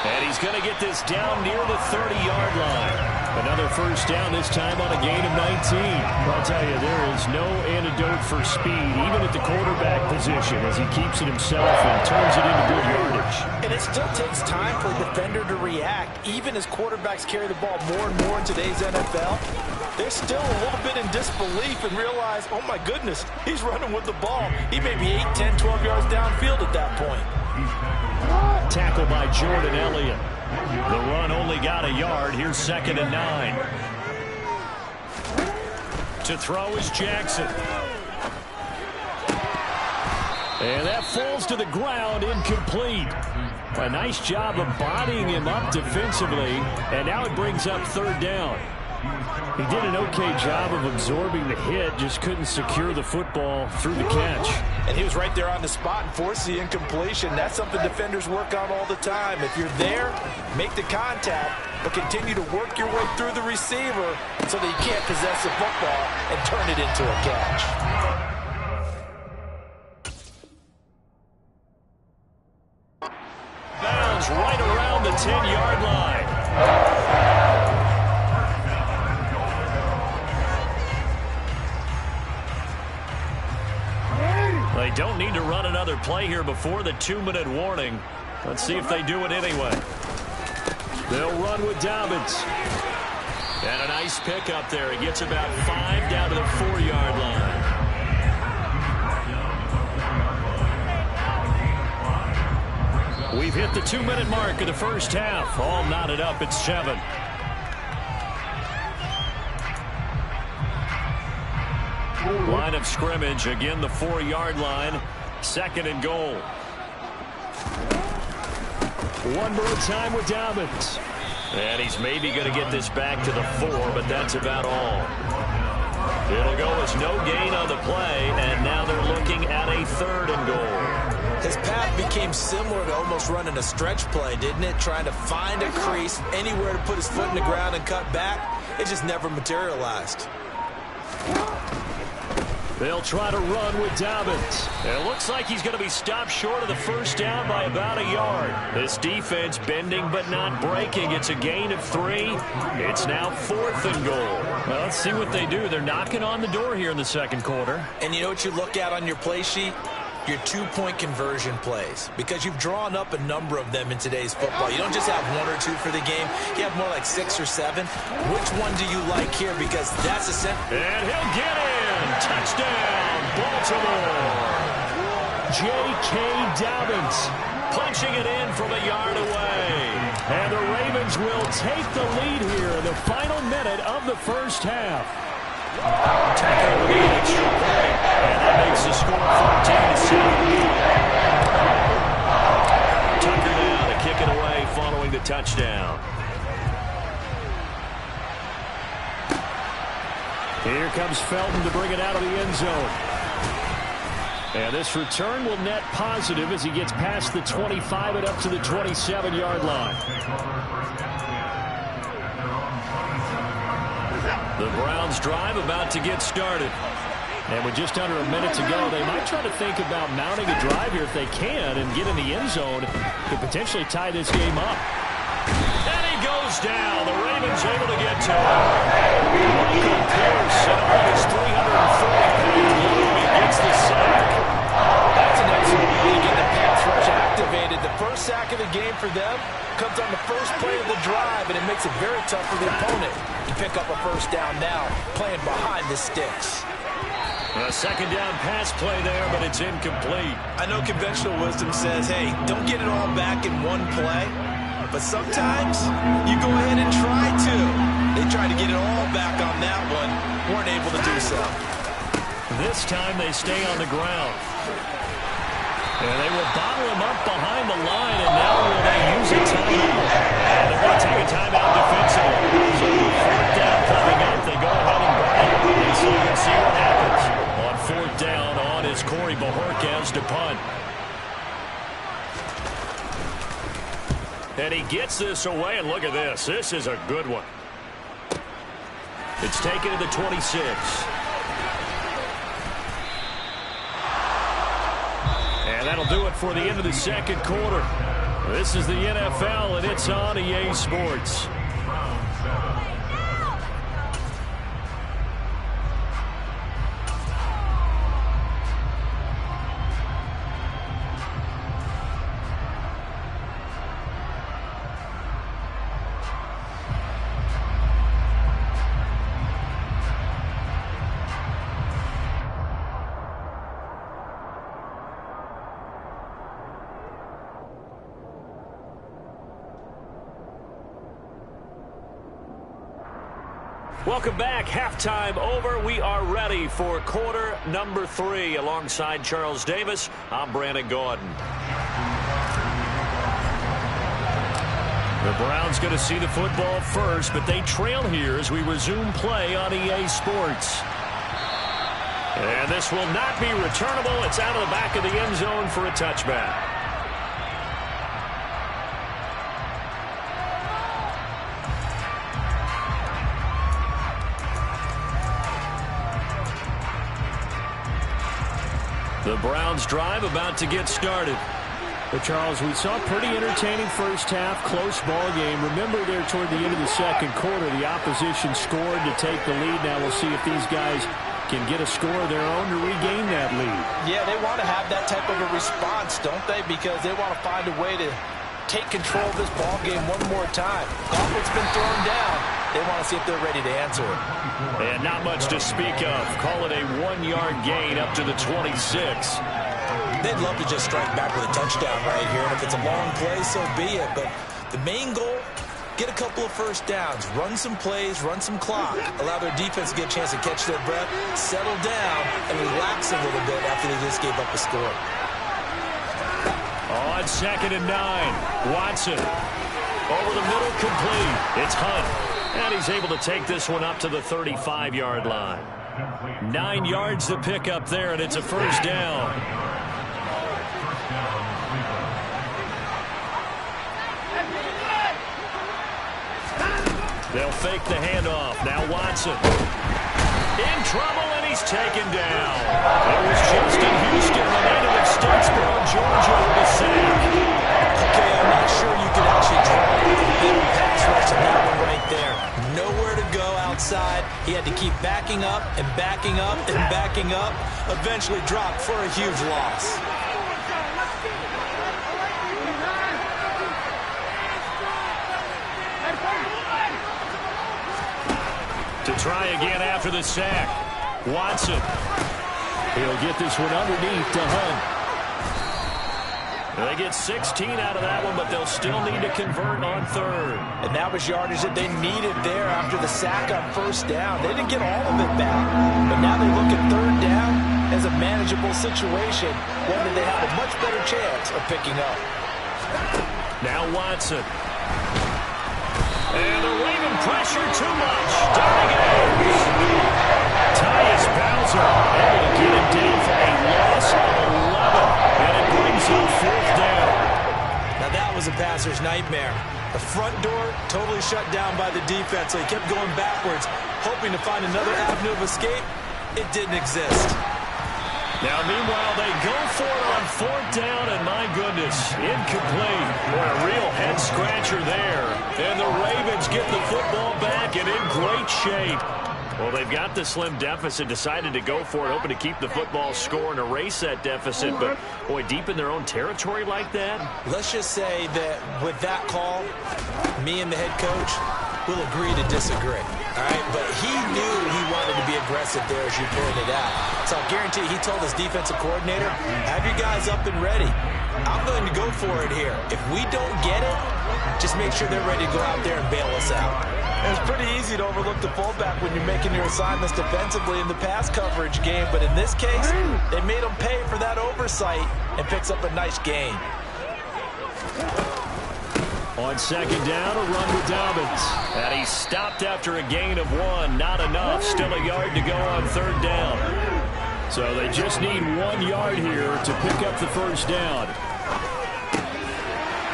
And he's going to get this down near the 30-yard line. Another first down, this time on a gain of 19. I'll tell you, there is no antidote for speed, even at the quarterback position, as he keeps it himself and turns it into good yardage. And it still takes time for a defender to react, even as quarterbacks carry the ball more and more in today's NFL. They're still a little bit in disbelief and realize, oh my goodness, he's running with the ball. He may be 8, 10, 12 yards downfield at that point. Tackle by Jordan Elliott. The run only got a yard. Here's 2nd and 9. To throw is Jackson. And that falls to the ground, incomplete. A nice job of bodying him up defensively, and now it brings up 3rd down. He did an okay job of absorbing the hit, just couldn't secure the football through the catch. And he was right there on the spot and forced the incompletion. That's something defenders work on all the time. If you're there, make the contact, but continue to work your way through the receiver so that you can't possess the football and turn it into a catch. Bounds right around the 10-yard line. They don't need to run another play here before the 2-minute warning. Let's see if they do it anyway. They'll run with Dobbins. And a nice pickup there. He gets about 5 down to the 4-yard line. We've hit the 2-minute mark of the first half. All knotted up at 7. Line of scrimmage, again the 4-yard line. 2nd and goal. One more time with Dobbins. And he's maybe going to get this back to the 4, but that's about all. It'll go as no gain on the play, and now they're looking at a 3rd and goal. His path became similar to almost running a stretch play, didn't it? Trying to find a crease, anywhere to put his foot in the ground and cut back. It just never materialized. They'll try to run with Dobbins. It looks like he's going to be stopped short of the first down by about a yard. This defense bending but not breaking. It's a gain of 3. It's now 4th and goal. Well, let's see what they do. They're knocking on the door here in the 2nd quarter. And you know what you look at on your play sheet? Your 2-point conversion plays, because you've drawn up a number of them in today's football. You don't just have 1 or 2 for the game. You have more like 6 or 7. Which one do you like here? Because that's a and he'll get in. Touchdown, Baltimore. J.K. Dobbins punching it in from a yard away. And the Ravens will take the lead here in the final minute of the first half. Tackle will get an extra point, and that makes the score 14-7. Tucker now to kick it away following the touchdown. Here comes Felton to bring it out of the end zone. And this return will net positive as he gets past the 25 and up to the 27-yard line. The Browns drive about to get started. And with just under a minute to go, they might try to think about mounting a drive here if they can and get in the end zone to potentially tie this game up. And he goes down. The Ravens able to get to him. Michael Pierce at almost 340 pounds. He gets the sack. That's an excellent way to get the pass rush activated. The first sack of the game for them comes on the first play of the drive, and it makes it very tough for the opponent to pick up a first down now, playing behind the sticks. A 2nd down pass play there, but it's incomplete. I know conventional wisdom says, hey, don't get it all back in one play, but sometimes you go ahead and try to. They tried to get it all back on that one, weren't able to do so. This time they stay on the ground. And they will bottle him up behind the line, and now will they use a timeout? And they're going to take a timeout defensively. So 4th down coming up, they go ahead and burn it. And so you can see what happens. On 4th down, on is Corey Bojorquez to punt. And he gets this away, and look at this. This is a good one. It's taken to the 26. And that'll do it for the end of the second quarter. This is the NFL, and it's on EA Sports. Welcome back. Halftime over. We are ready for quarter number 3. Alongside Charles Davis, I'm Brandon Gaudin. The Browns going to see the football first, but they trail here as we resume play on EA Sports. And this will not be returnable. It's out of the back of the end zone for a touchback. The Browns drive about to get started. But Charles, we saw a pretty entertaining first half, close ball game. Remember there toward the end of the second quarter, the opposition scored to take the lead. Now we'll see if these guys can get a score of their own to regain that lead. Yeah, they want to have that type of a response, don't they? Because they want to find a way to take control of this ball game one more time. Gauntlet's been thrown down. They want to see if they're ready to answer it. And not much to speak of. Call it a 1-yard gain up to the 26. They'd love to just strike back with a touchdown right here. And if it's a long play, so be it. But the main goal, get a couple of first downs. Run some plays, run some clock. Allow their defense to get a chance to catch their breath, settle down, and relax a little bit after they just gave up a score. On 2nd and 9, Watson. Over the middle, complete. It's Hunt. And he's able to take this one up to the 35-yard line. 9 yards to pick up there, and it's a first down. They'll fake the handoff. Now Watson. In trouble, and he's taken down. It was Justin Houston, the native of Statesboro, Georgia, with a sack. Okay, I'm not sure you could actually draw a better pass rush than that one right there. Nowhere to go outside. He had to keep backing up and backing up and backing up. Eventually dropped for a huge loss. To try again after the sack. Watson. He'll get this one underneath to Hunt. They get 16 out of that one, but they'll still need to convert on 3rd. And that was yardage that they needed there after the sack on first down. They didn't get all of it back, but now they look at 3rd down as a manageable situation, one that they have a much better chance of picking up. Now Watson. And the Raven pressure too much. Down he goes. Tyus Bowser able to get him down for a loss of 11. And it brings up 4th down. Now that was a passer's nightmare. The front door totally shut down by the defense, so he kept going backwards, hoping to find another avenue of escape. It didn't exist. Now, meanwhile, they go for it on 4th down, and my goodness, incomplete. Boy, a real head-scratcher there. And the Ravens get the football back and in great shape. Well, they've got the slim deficit, decided to go for it, hoping to keep the football score and erase that deficit. But, boy, deep in their own territory like that. Let's just say that with that call, me and the head coach will agree to disagree. All right, but he knew he wanted to be aggressive there, as you pointed out. So I'll guarantee he told his defensive coordinator, have your guys up and ready. I'm going to go for it here. If we don't get it, just make sure they're ready to go out there and bail us out. It's pretty easy to overlook the fullback when you're making your assignments defensively in the pass coverage game, but in this case, they made him pay for that oversight and picks up a nice gain. On 2nd down, a run with Dobbins. And he stopped after a gain of 1. Not enough. Still a yard to go on 3rd down. So they just need 1 yard here to pick up the first down.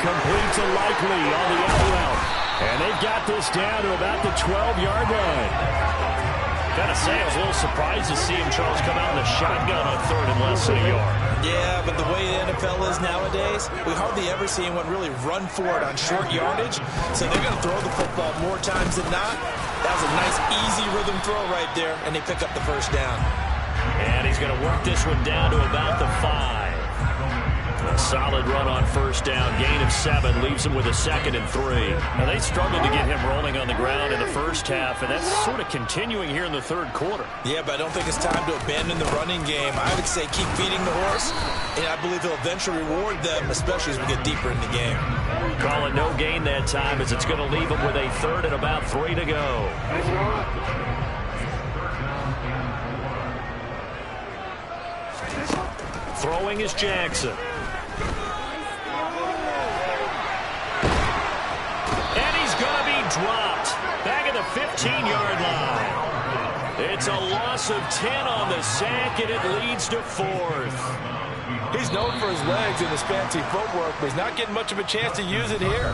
Complete to Likely on the out route. And they've got this down to about the 12-yard line. Kind of say I was a little surprised to see him, Charles, come out in the shotgun on third and less than a yard. Yeah, but the way the NFL is nowadays, we hardly ever see anyone really run for it on short yardage. So they're going to throw the football more times than not. That was a nice, easy rhythm throw right there, and they pick up the first down. And he's going to work this one down to about the 5. A solid run on first down. Gain of 7 leaves him with a 2nd and 3. Now, they struggled to get him rolling on the ground in the first half, and that's sort of continuing here in the third quarter. Yeah, but I don't think it's time to abandon the running game. I would say keep feeding the horse, and I believe he'll eventually reward them, especially as we get deeper in the game. Call it no gain that time as it's going to leave him with a 3rd and about 3 to go. Throwing is Jackson. And he's going to be dropped back at the 15-yard line. It's a loss of 10 on the sack, and it leads to 4th. He's known for his legs and his fancy footwork, but he's not getting much of a chance to use it here.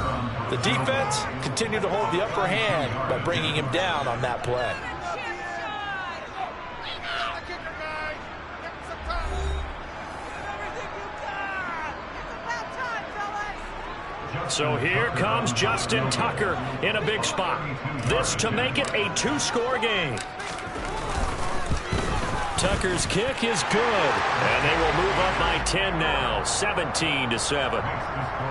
The defense continued to hold the upper hand by bringing him down on that play. So here comes Justin Tucker in a big spot. This to make it a 2-score game. Tucker's kick is good, and they will move up by 10 now, 17-7.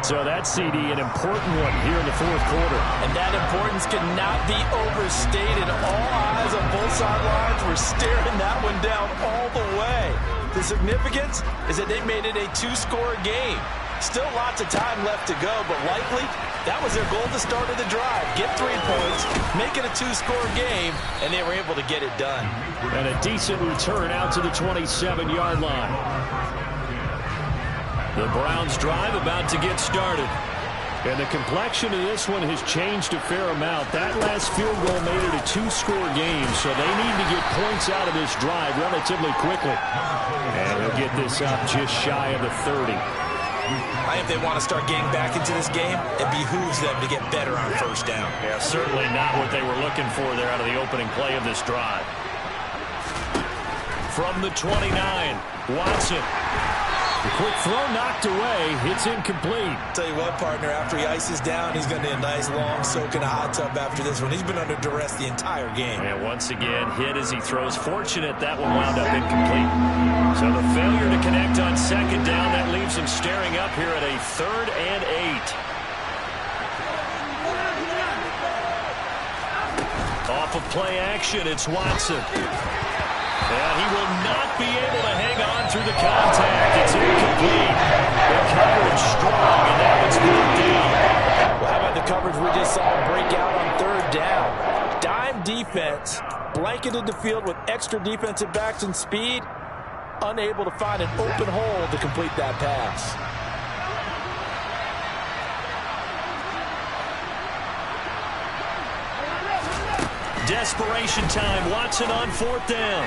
So that CD, an important one here in the fourth quarter. And that importance cannot be overstated. All eyes on both sidelines were staring that one down all the way. The significance is that they made it a 2-score game. Still lots of time left to go, but likely that was their goal to start of the drive. Get 3 points, make it a 2-score game, and they were able to get it done. And a decent return out to the 27-yard line. The Browns drive about to get started. And the complexion of this one has changed a fair amount. That last field goal made it a 2-score game, so they need to get points out of this drive relatively quickly. And they'll get this up just shy of the 30. I think they want to start getting back into this game. It behooves them to get better on first down. Yeah, certainly not what they were looking for there out of the opening play of this drive. From the 29, Watson. The quick throw knocked away. It's incomplete. Tell you what, partner, after he ices down, he's going to need a nice long soak in a hot tub after this one. He's been under duress the entire game. And once again, hit as he throws. Fortunate that one wound up incomplete. So the failure to connect on second down, that leaves him staring up here at a 3rd and 8. Off of play action, it's Watson. And he will not be able to hang on through the contact. It's incomplete. The coverage strong, and now it's 3rd down. Well, how about the coverage we just saw break out on 3rd down? Dime defense, blanketed the field with extra defensive backs and speed, unable to find an open hole to complete that pass. Desperation time. Watson on 4th down.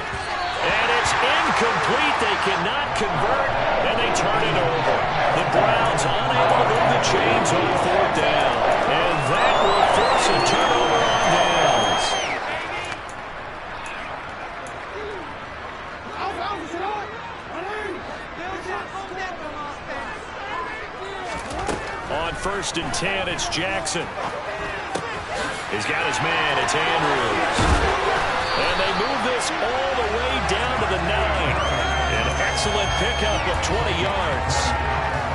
And it's incomplete. They cannot convert, and they turn it over. The Browns unable to move the chains on 4th down. And that will force a turnover on downs. On 1st and 10, it's Jackson. He's got his man. It's Andrews. And they move this all the way down to the 9. An excellent pickup of 20 yards.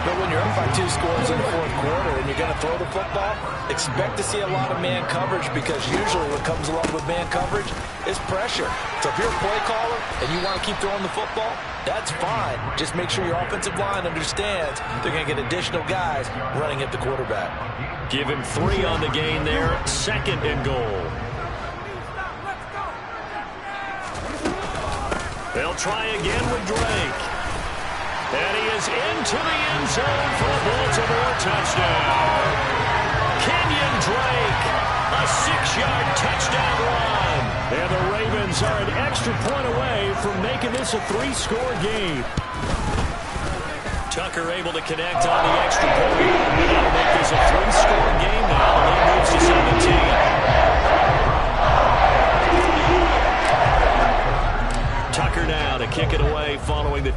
But when you're up by 2 scores in the fourth quarter and you're going to throw the football, expect to see a lot of man coverage, because usually what comes along with man coverage is pressure. So if you're a play caller and you want to keep throwing the football, that's fine. Just make sure your offensive line understands they're going to get additional guys running at the quarterback. Give him 3 on the gain there. 2nd and goal. They'll try again with Drake. And he is into the end zone for a Baltimore touchdown. Kenyon Drake, a 6-yard touchdown run. And the Ravens are an extra point away from making this a 3-score game. Tucker able to connect on the extra point. That'll make this a 3-score game now. The lead moves to 17.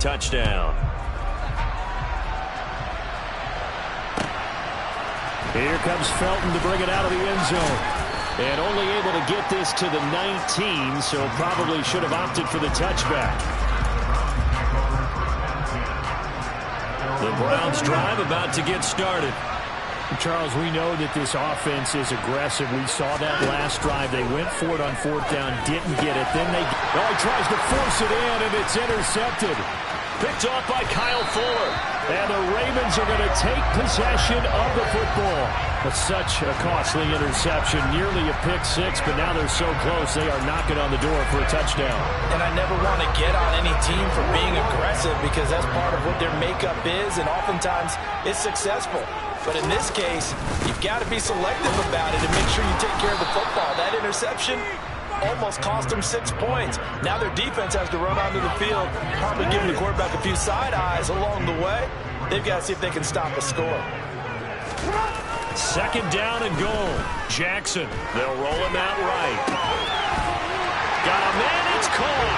touchdown. Here comes Felton to bring it out of the end zone. And only able to get this to the 19, so probably should have opted for the touchback. The Browns drive about to get started. Charles, we know that this offense is aggressive. We saw that last drive. They went for it on fourth down, didn't get it. Then he tries to force it in, and it's intercepted. Picked off by Kyle Fuller. And the Ravens are going to take possession of the football. But such a costly interception, nearly a pick six, but now they're so close they are knocking on the door for a touchdown. And I never want to get on any team for being aggressive because that's part of what their makeup is, and oftentimes it's successful. But in this case, you've got to be selective about it and make sure you take care of the football. That interception almost cost them 6 points. Now their defense has to run onto the field, probably giving the quarterback a few side eyes along the way. They've got to see if they can stop a score. Second down and goal. Jackson. They'll roll him out right. Got a man. It's caught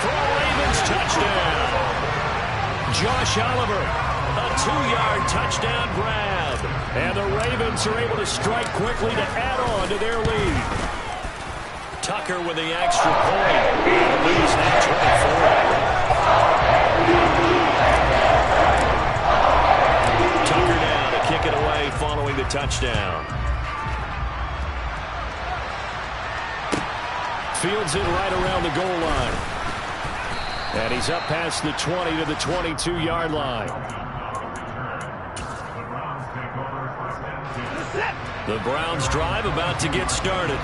for a Ravens touchdown. Josh Oliver, a 2-yard touchdown grab. And the Ravens are able to strike quickly to add on to their lead. Tucker with the extra point. The lead's now 24. Tucker now to kick it away following the touchdown. Fields it right around the goal line. And he's up past the 20 to the 22-yard line. The Browns drive about to get started.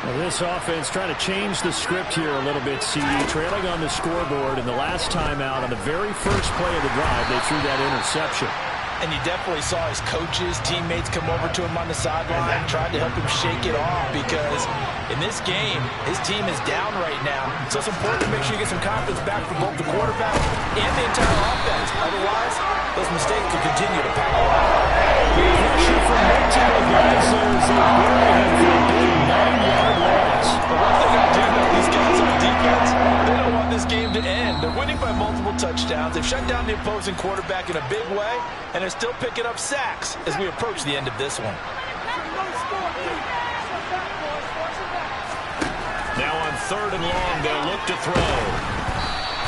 Well, this offense trying to change the script here a little bit, CD. Trailing on the scoreboard, and the last time out on the very first play of the drive, they threw that interception. And you definitely saw his coaches, teammates come over to him on the sideline, tried to help him shake it off because in this game, his team is down right now. So it's important to make sure you get some confidence back for both the quarterback and the entire offense. Otherwise, those mistakes could continue to pile up. Pressure from multiple guys there as they bury him for a big 9-yard loss. But one thing I do know, these guys on defense, they don't want this game to end. They're winning by multiple touchdowns. They've shut down the opposing quarterback in a big way, and they're still picking up sacks as we approach the end of this one. Now on third and long, they'll look to throw.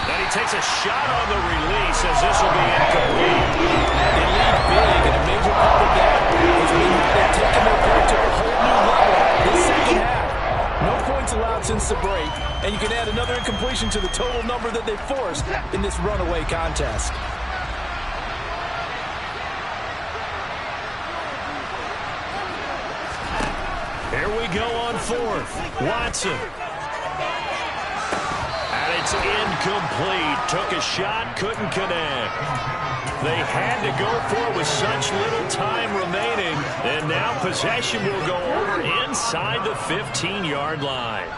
And he takes a shot on the release as this will be incomplete. They lead big, and a major part of that is they've taken their play to a whole new level this second half. No points allowed since the break, and you can add another incompletion to the total number that they forced in this runaway contest. Here we go on fourth. Watson. And it's incomplete. Took a shot, couldn't connect. They had to go for it with such little time remaining. And now possession will go over inside the 15-yard line.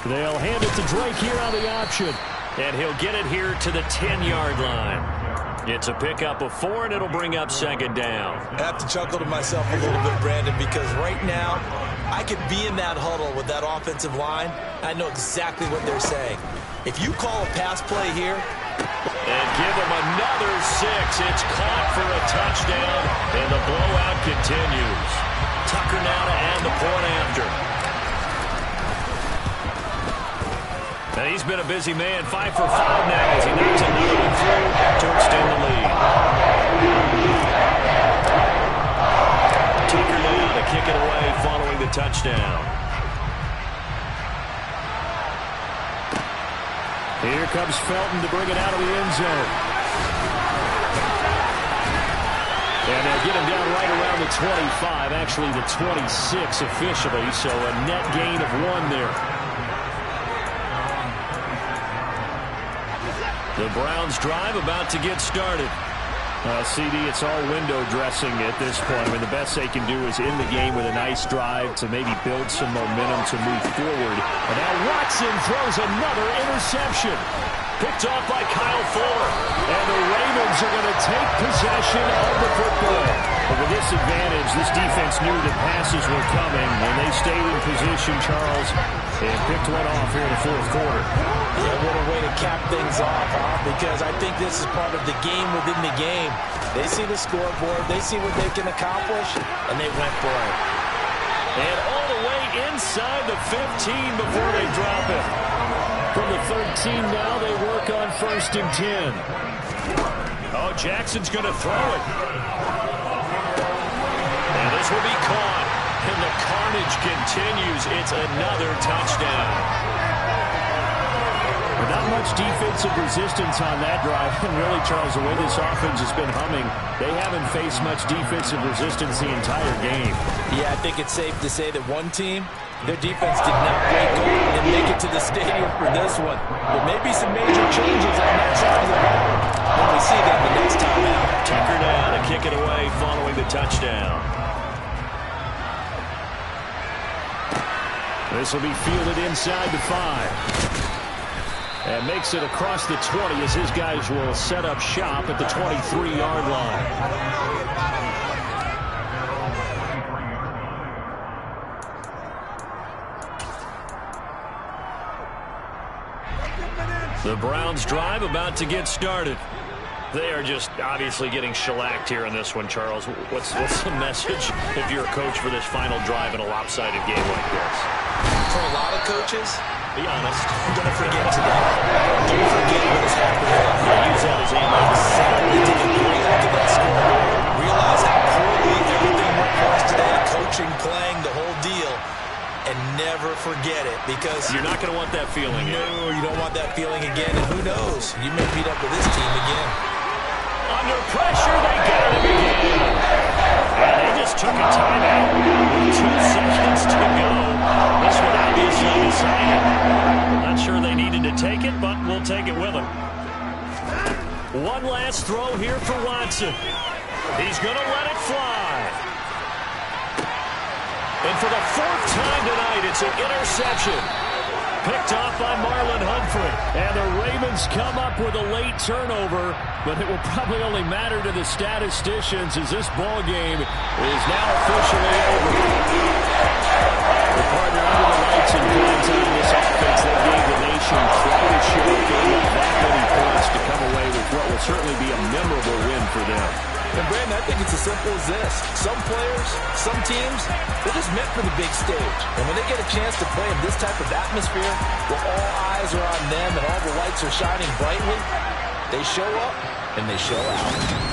They'll hand it to Drake here on the option. And he'll get it here to the 10-yard line. It's a pickup of 4, and it'll bring up second down. I have to chuckle to myself a little bit, Brandon, because right now I could be in that huddle with that offensive line. I know exactly what they're saying. If you call a pass play here, and give them another 6. It's caught for a touchdown, and the blowout continues. Tucker now to add the point after. And he's been a busy man, 5 for 5 now as he knocks another one through to extend the lead. Tucker now to kick it away following the touchdown. Here comes Felton to bring it out of the end zone. And they'll get him down right around the 25, actually the 26 officially, so a net gain of 1 there. The Browns drive about to get started. CD, it's all window dressing at this point. I mean, the best they can do is end the game with a nice drive to maybe build some momentum to move forward. And now Watson throws another interception. Picked off by Kyle Fuller. And the Ravens are going to take possession of the football. But with this advantage, this defense knew that passes were coming, and they stayed in position, Charles, and picked one off here in the fourth quarter. Yeah, what a way to cap things off, huh? Because I think this is part of the game within the game. They see the scoreboard, they see what they can accomplish, and they went for it. And all the way inside the 15 before they drop it. From the 13 now, they work on 1st and 10. Oh, Jackson's going to throw it. And this will be caught. And the carnage continues. It's another touchdown. Not much defensive resistance on that drive. And really, Charles, the way this offense has been humming, they haven't faced much defensive resistance the entire game. Yeah, I think it's safe to say that one team, their defense did not break on and make it to the stadium for this one. There may be some major changes on that side of the ball when we see them the next time out. Tucker down to kick it away following the touchdown. This will be fielded inside the 5. And makes it across the 20 as his guys will set up shop at the 23-yard line. The Browns drive about to get started. They are just obviously getting shellacked here in this one, Charles. What's the message if you're a coach for this final drive in a lopsided game like this? For a lot of coaches, be honest, don't forget today. Don't forget what has happened. Use that as ammo. Exactly. Take a great look at that score. Realize how poorly everything went for us today. Coaching, playing, the whole deal. And never forget it, because you're not going to want that feeling again. No, you don't want that feeling again. And who knows? You may meet up with this team again. Under pressure, they got him again. And they just took a timeout with 2 seconds to go. This one obviously decided. Not sure they needed to take it, but we'll take it with them. One last throw here for Watson. He's going to let it fly. And for the 4th time tonight, it's an interception. Picked off by Marlon Humphrey. And the Ravens come up with a late turnover, but it will probably only matter to the statisticians as this ball game is now officially over. The partner under the lights in primetime in this offense that gave the nation quite a show. Gave that many points to come away with what will certainly be a memorable win for them. And Brandon, I think it's as simple as this. Some players, some teams, they're just meant for the big stage. And when they get a chance to play in this type of atmosphere, where all eyes are on them and all the lights are shining brightly, they show up and they show out.